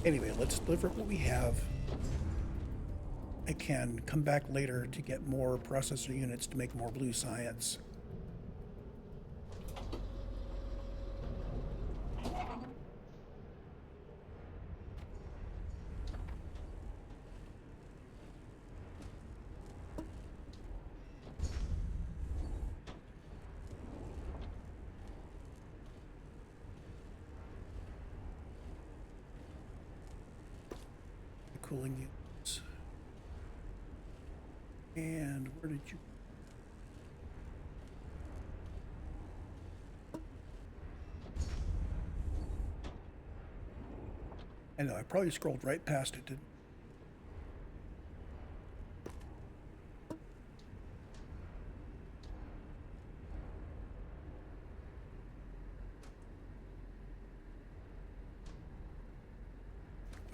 Anyway, let's deliver what we have. I can come back later to get more processor units to make more blue science. Cooling units. And where did you... I know, I probably scrolled right past it, didn't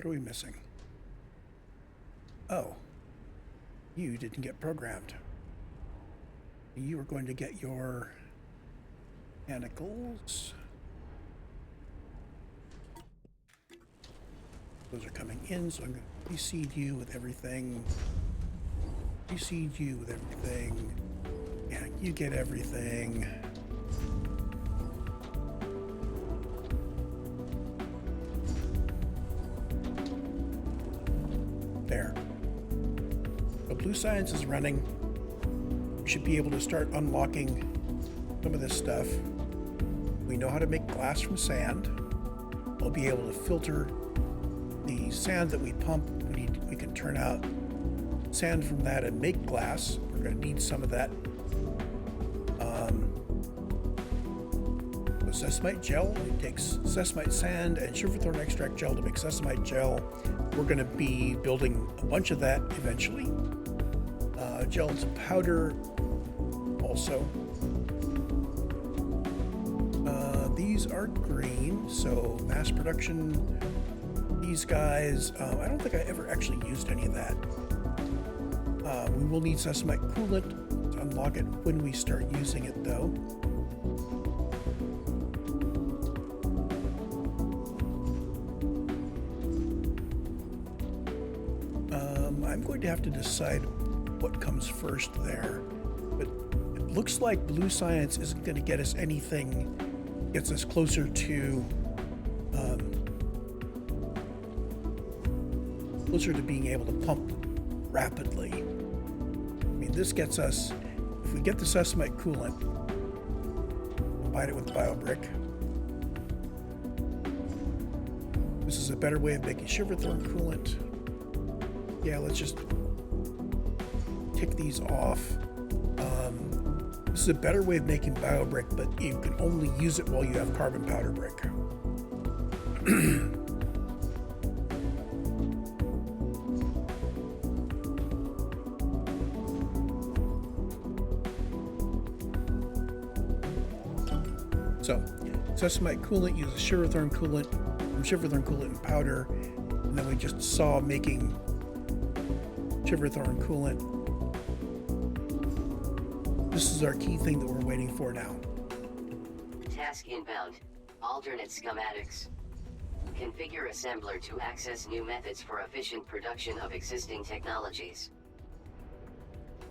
What are we missing? Oh, you didn't get programmed. You were going to get your mechanicals. Those are coming in, so I'm going to reseed you with everything. Reseed you with everything. Yeah, you get everything. There. So Blue Science is running. We should be able to start unlocking some of this stuff. We know how to make glass from sand. We'll be able to filter the sand that we pump. We can turn out sand from that and make glass. We're going to need some of that. The sesamite gel, it takes sesamite sand and sugarthorn extract gel to make sesamite gel. We're going to be building a bunch of that eventually. Gel to powder also. These are green, so mass production. These guys, I don't think I ever actually used any of that. We will need sesamite coolant to unlock it when we start using it, though. I'm going to have to decide what comes first there, but it looks like Blue Science isn't going to get us anything, gets us closer to being able to pump rapidly. I mean, this gets us, if we get the sesamite coolant, combine it with BioBrick. This is a better way of making sugarthorn coolant. Yeah, let's just tick these off. This is a better way of making BioBrick, but you can only use it while you have carbon powder brick. So, sesamite coolant uses sugarthorn coolant, from sugarthorn coolant and powder, and then we just saw making sugarthorn coolant. This is our key thing that we're waiting for now. Task inbound. Alternate schematics. Configure assembler to access new methods for efficient production of existing technologies.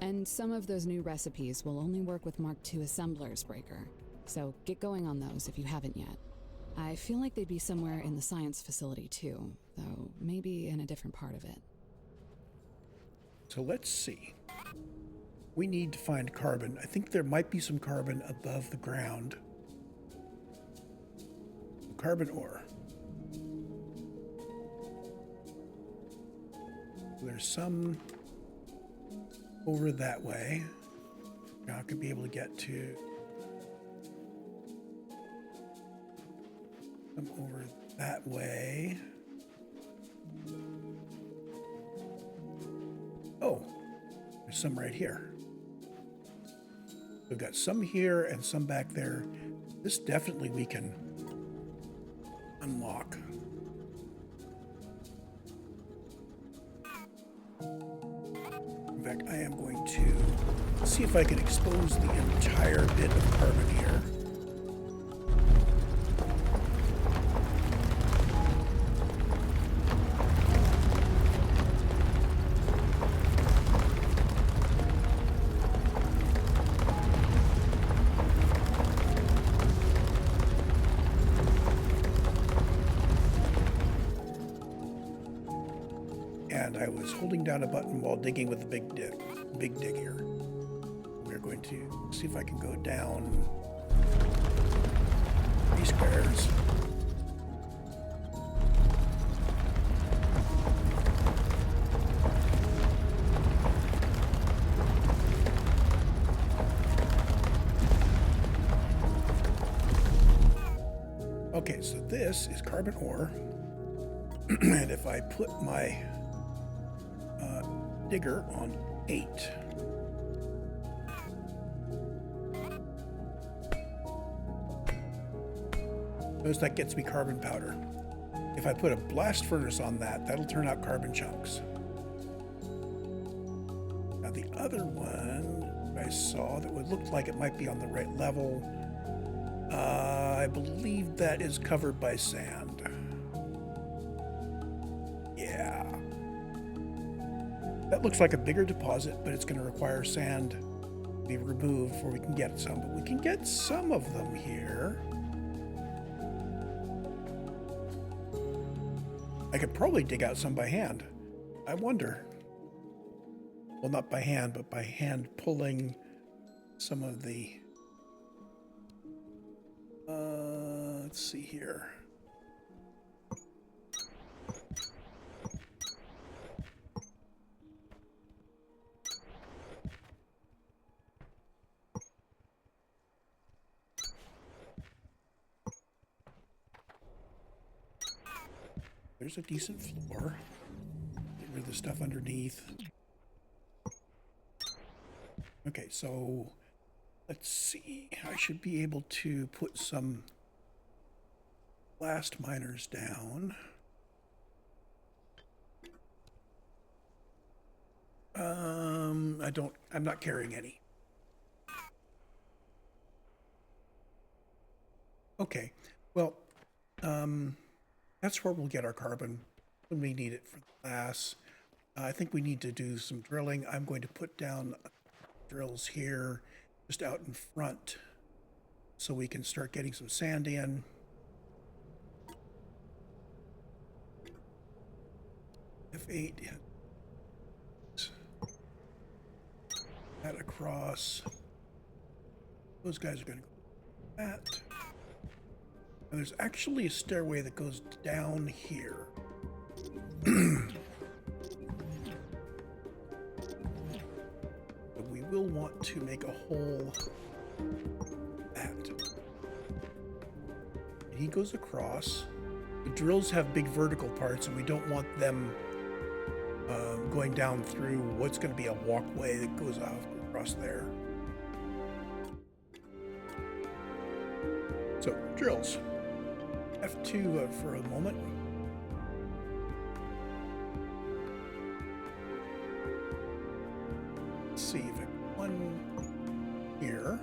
And some of those new recipes will only work with Mark II assemblers, Breaker. So get going on those if you haven't yet. I feel like they'd be somewhere in the science facility too, though maybe in a different part of it. So let's see. We need to find carbon. I think there might be some carbon above the ground. Carbon ore. There's some over that way. Now I could be able to get to some over that way. Oh, there's some right here. We've got some here and some back there. This definitely we can unlock. In fact, I am going to see if I can expose the entire bit of carbon here. I was holding down a button while digging with the big dig here. We're going to see if I can go down 3 squares. Okay, so this is carbon ore. And if I put my digger on 8, notice that gets me carbon powder. If I put a blast furnace on that, that'll turn out carbon chunks. Now the other one I saw that would look like it might be on the right level, I believe that is covered by sand. Yeah. That looks like a bigger deposit, but it's going to require sand to be removed before we can get some. But we can get some of them here. I could probably dig out some by hand. I wonder. Well, not by hand, but by hand pulling some of the... let's see here. There's a decent floor. Get rid of the stuff underneath. Okay, so let's see. I should be able to put some blast miners down. I'm not carrying any. Okay, well, that's where we'll get our carbon when we need it for the glass. I think we need to do some drilling. I'm going to put down drills here, just out in front, so we can start getting some sand in. F8, that across. Those guys are going to go like that. Now there's actually a stairway that goes down here. But we will want to make a hole that. He goes across. The drills have big vertical parts, and we don't want them going down through what's going to be a walkway that goes out across there. So, drills. F2 for a moment. Let's see if I put one here.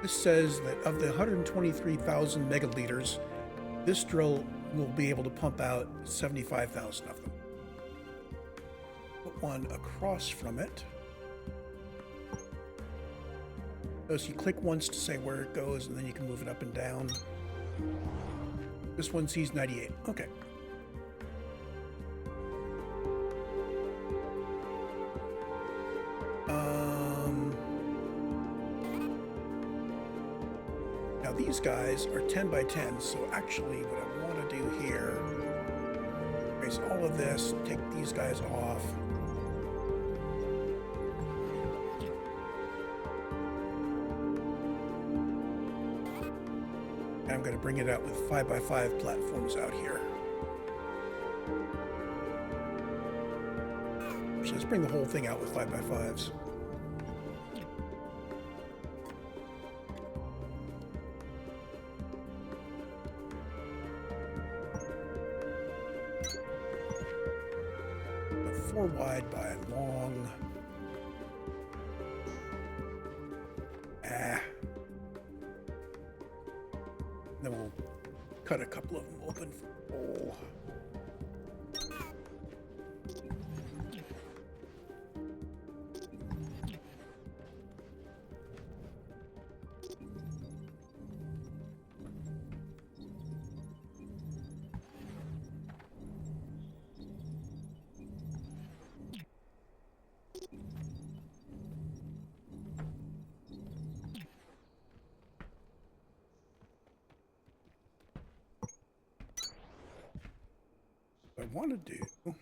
This says that of the 123,000 megaliters, this drill will be able to pump out 75,000 of them. Put one across from it. So you click once to say where it goes, and then you can move it up and down. This one sees 98. Okay. Now these guys are 10 by 10, so actually what I want to do here, erase all of this, take these guys off. I'm going to bring it out with 5x5 platforms out here. So let's bring the whole thing out with 5x5s. But 4 wide by long. Then we'll cut a couple of them open for the hole. want to do,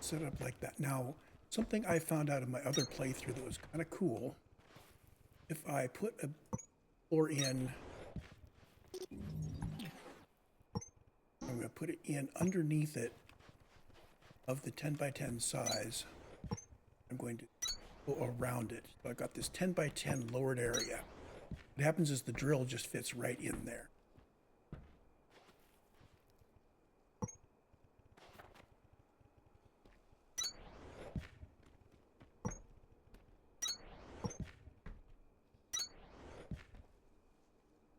set it up like that. Now, something I found out in my other playthrough that was kind of cool, if I put a floor in, I'm going to put it in underneath it of the 10 by 10 size. I'm going to go around it. So I've got this 10 by 10 lowered area. What happens is the drill just fits right in there.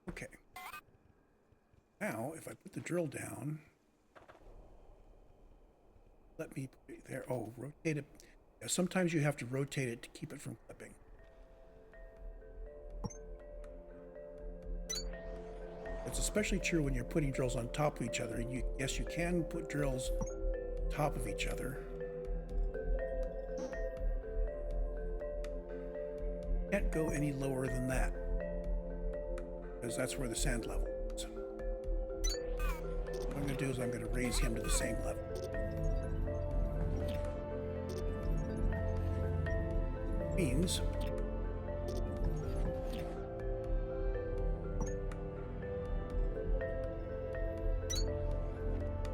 Okay. Now, if I put the drill down, let me put it there. Oh, rotate it. Yeah, sometimes you have to rotate it to keep it from clipping. It's especially true when you're putting drills on top of each other. Yes, you can put drills on top of each other. Can't go any lower than that, because that's where the sand level is. What I'm going to do is I'm going to raise him to the same level. Means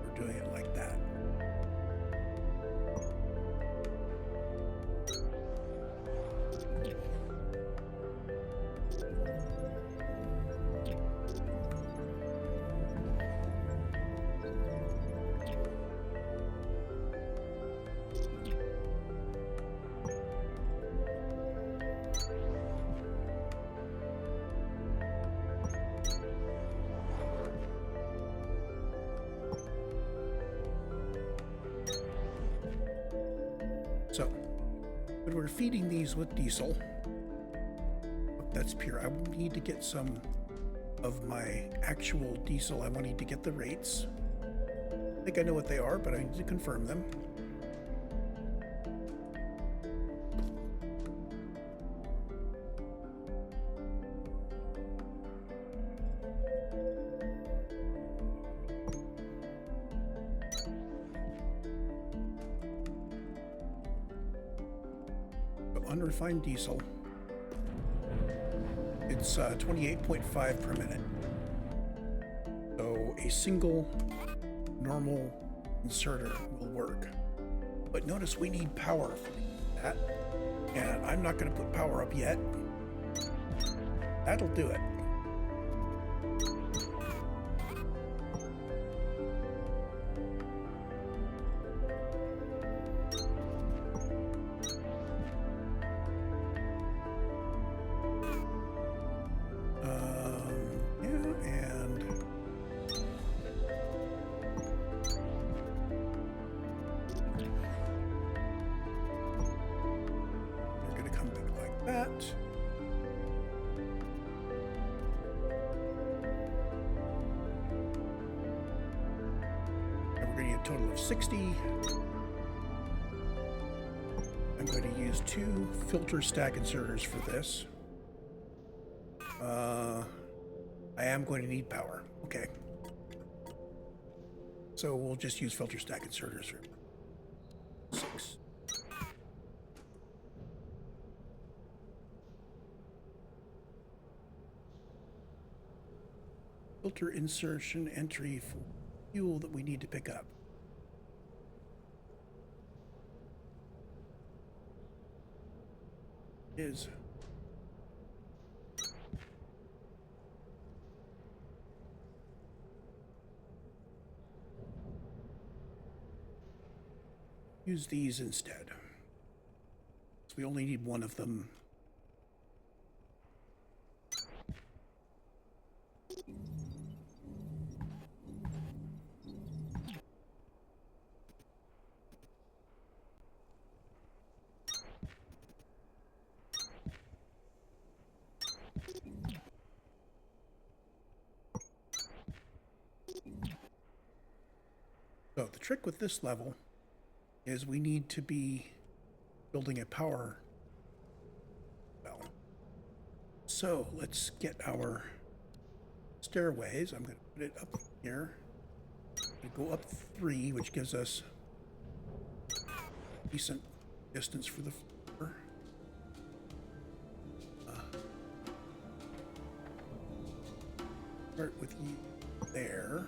we're doing it like that. So, when we're feeding these with diesel, that's pure. I need to get some of my actual diesel. I need to get the rates. I think I know what they are, but I need to confirm them. Unrefined diesel. It's 28.5 per minute. So a single normal inserter will work. But notice we need power for that. And I'm not going to put power up yet. That'll do it. Total of 60. I'm going to use 2 filter stack inserters for this. I am going to need power. Okay. So we'll just use filter stack inserters for 6. Filter insertion entry for fuel that we need to pick up. Is use these instead. So we only need one of them. So the trick with this level is we need to be building a power well. So let's get our stairways. I'm going to put it up here. We go up 3, which gives us decent distance for the floor. Start with you there.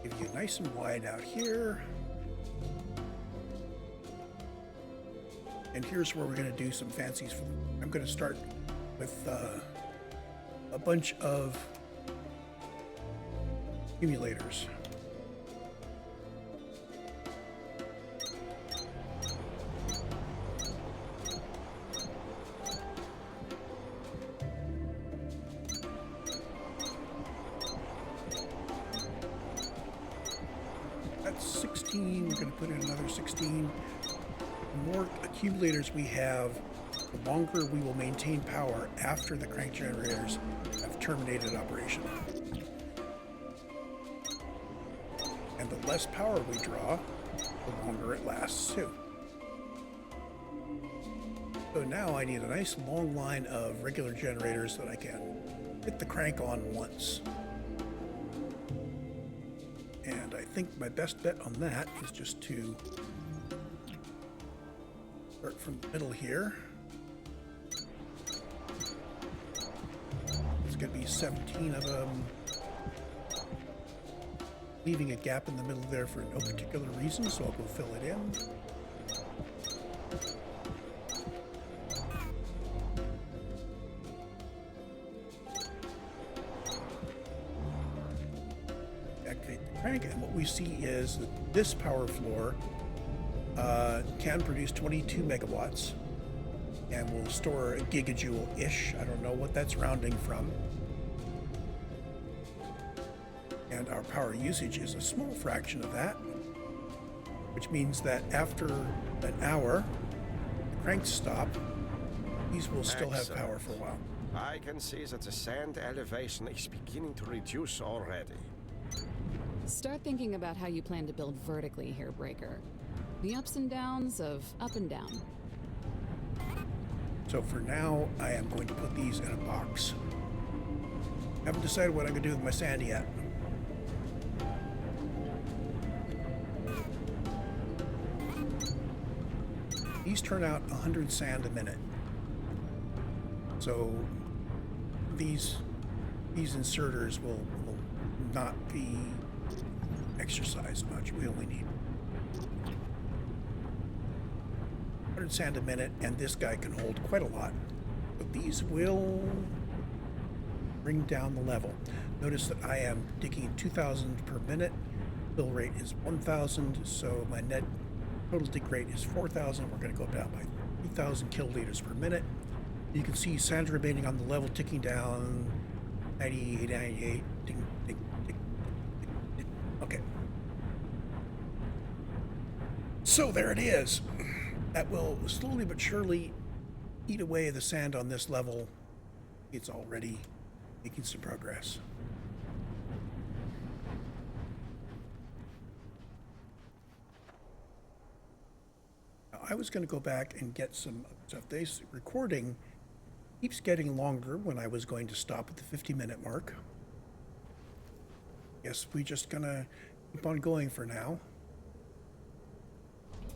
Give you nice and wide out here. And here's where we're going to do some fancies for them. I'm going to start with a bunch of accumulators. That's 16. We're going to put in another 16. The more accumulators we have, the longer we will maintain power after the crank generators have terminated operation. And the less power we draw, the longer it lasts too. So now I need a nice long line of regular generators that I can hit the crank on once. And I think my best bet on that is just to start from the middle here. It's going to be 17 of them. Leaving a gap in the middle there for no particular reason, so I'll go fill it in. Activate the crank, and what we see is that this power floor can produce 22 megawatts and will store a gigajoule-ish. I don't know what that's rounding from. And our power usage is a small fraction of that, which means that after an hour, the cranks stop. These will still have power for a while. I can see that the sand elevation is beginning to reduce already. Start thinking about how you plan to build vertically here, Breaker. The ups and downs of up and down. So for now, I am going to put these in a box. Haven't decided what I'm going to do with my sand yet. These turn out 100 sand a minute. So these inserters will not be exercised much. We only need 100 sand a minute, and this guy can hold quite a lot. But these will bring down the level. Notice that I am digging 2,000 per minute. Fill rate is 1,000, so my net total dig rate is 4,000. We're going to go down by 3,000 kiloliters per minute. You can see sand remaining on the level ticking down. 98, 98. Ding, ding, ding, ding. Okay. So there it is. That will slowly but surely eat away the sand on this level. It's already making some progress. Now, I was going to go back and get some stuff. This recording keeps getting longer when I was going to stop at the 50-minute mark. Guess we're just going to keep on going for now.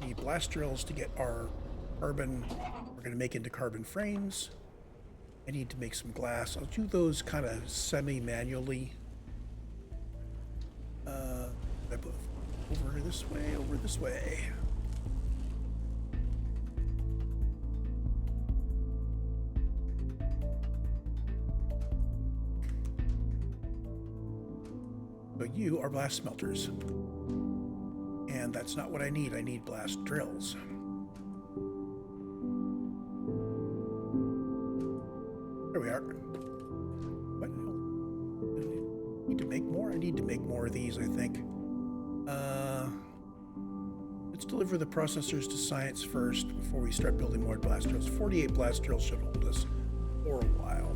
Need blast drills to get our carbon. We're going to make into carbon frames. I need to make some glass. I'll do those kind of semi-manually. Over this way, over this way. So you are blast smelters. And that's not what I need. I need blast drills. There we are. What? I need to make more? I need to make more of these, I think. Let's deliver the processors to science first before we start building more blast drills. 48 blast drills should hold us for a while.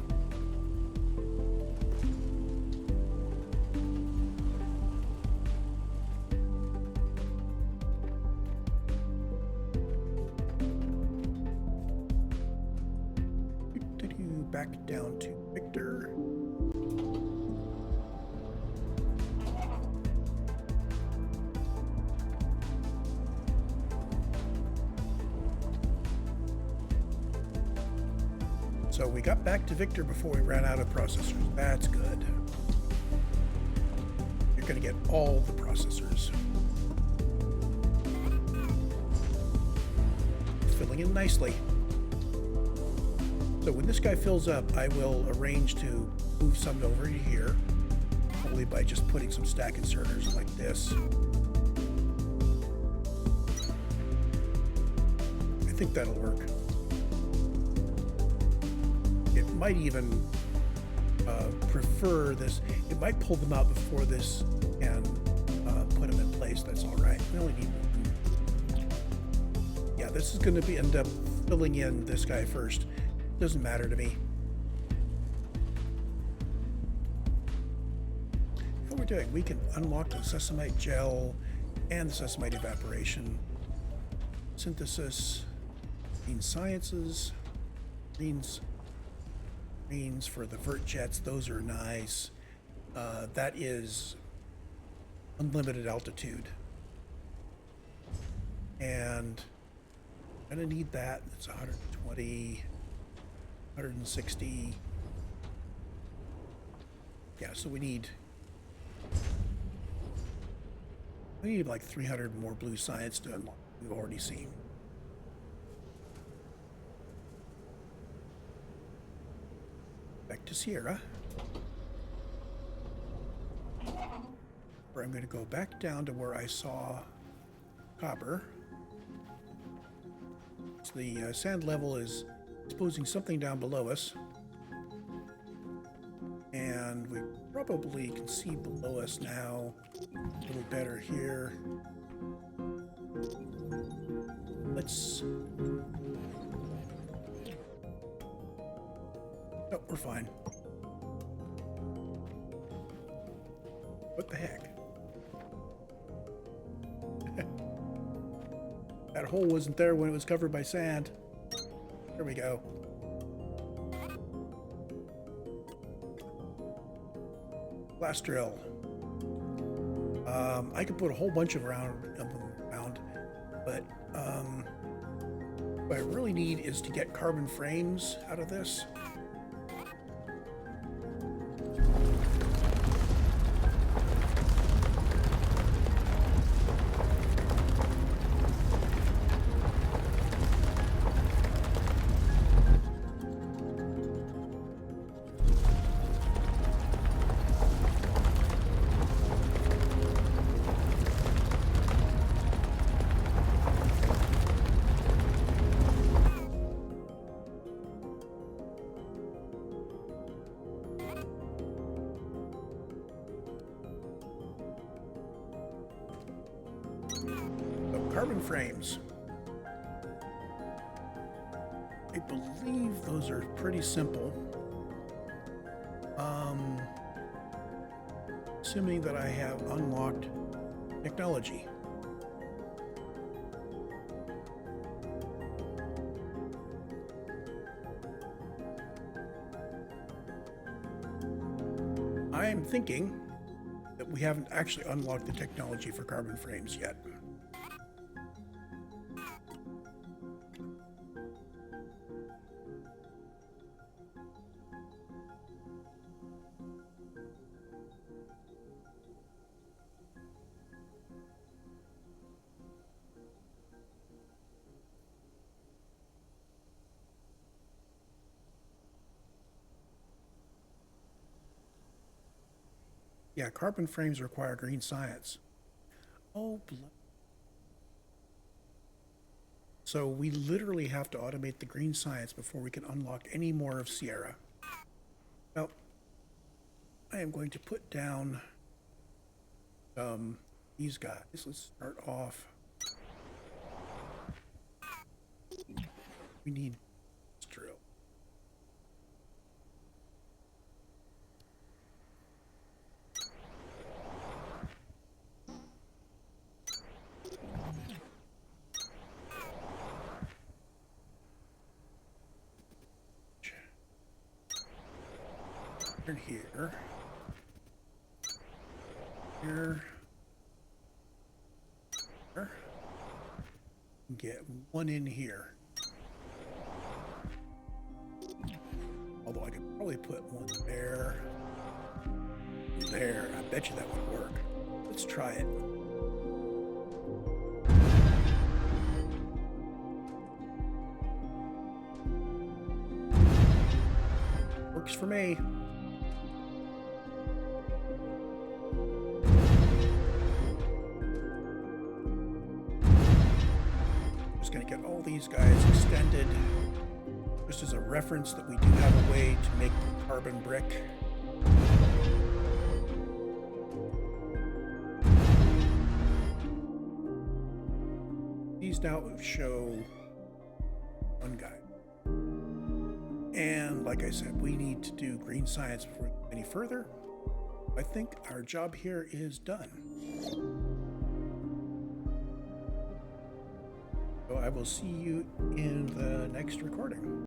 back down to Victor. So we got back to Victor before we ran out of processors. That's good. You're going to get all the processors. Filling in nicely. So when this guy fills up, I will arrange to move some over to here, probably by just putting some stack inserters like this. I think that'll work. It might even prefer this. It might pull them out before this and put them in place. That's all right. We only need one. Yeah, this is going to end up filling in this guy first. Doesn't matter to me. What we're doing, we can unlock the sesamite gel and the sesamite evaporation. Synthesis, green sciences, greens for the vert jets. Those are nice. That is unlimited altitude. And I'm gonna need that. It's 120. 160. Yeah, so we need like 300 more blue science to unlock. We've already seen. Back to Sierra. Where I'm going to go back down to where I saw copper. So the sand level is exposing something down below us, and we probably can see below us now a little better here. Let's... Oh, we're fine. What the heck? That hole wasn't there when it was covered by sand. There we go. Blast drill. I could put a whole bunch of them around, but what I really need is to get carbon frames out of this. Carbon frames. I believe those are pretty simple. Assuming that I have unlocked technology. I am thinking that we haven't actually unlocked the technology for carbon frames yet. Yeah, carbon frames require green science. Oh, so we literally have to automate the green science before we can unlock any more of Sierra. Well, I am going to put down these guys. Let's start off. We need drill. in here. Here. Here. Get one in here. Although I could probably put one there. There. I bet you that would work. Let's try it. Works for me. Just gonna get all these guys extended. Just as a reference that we do have a way to make carbon brick. These now show one guy. And like I said, we need to do green science before we go any further. I think our job here is done. So I will see you in the next recording.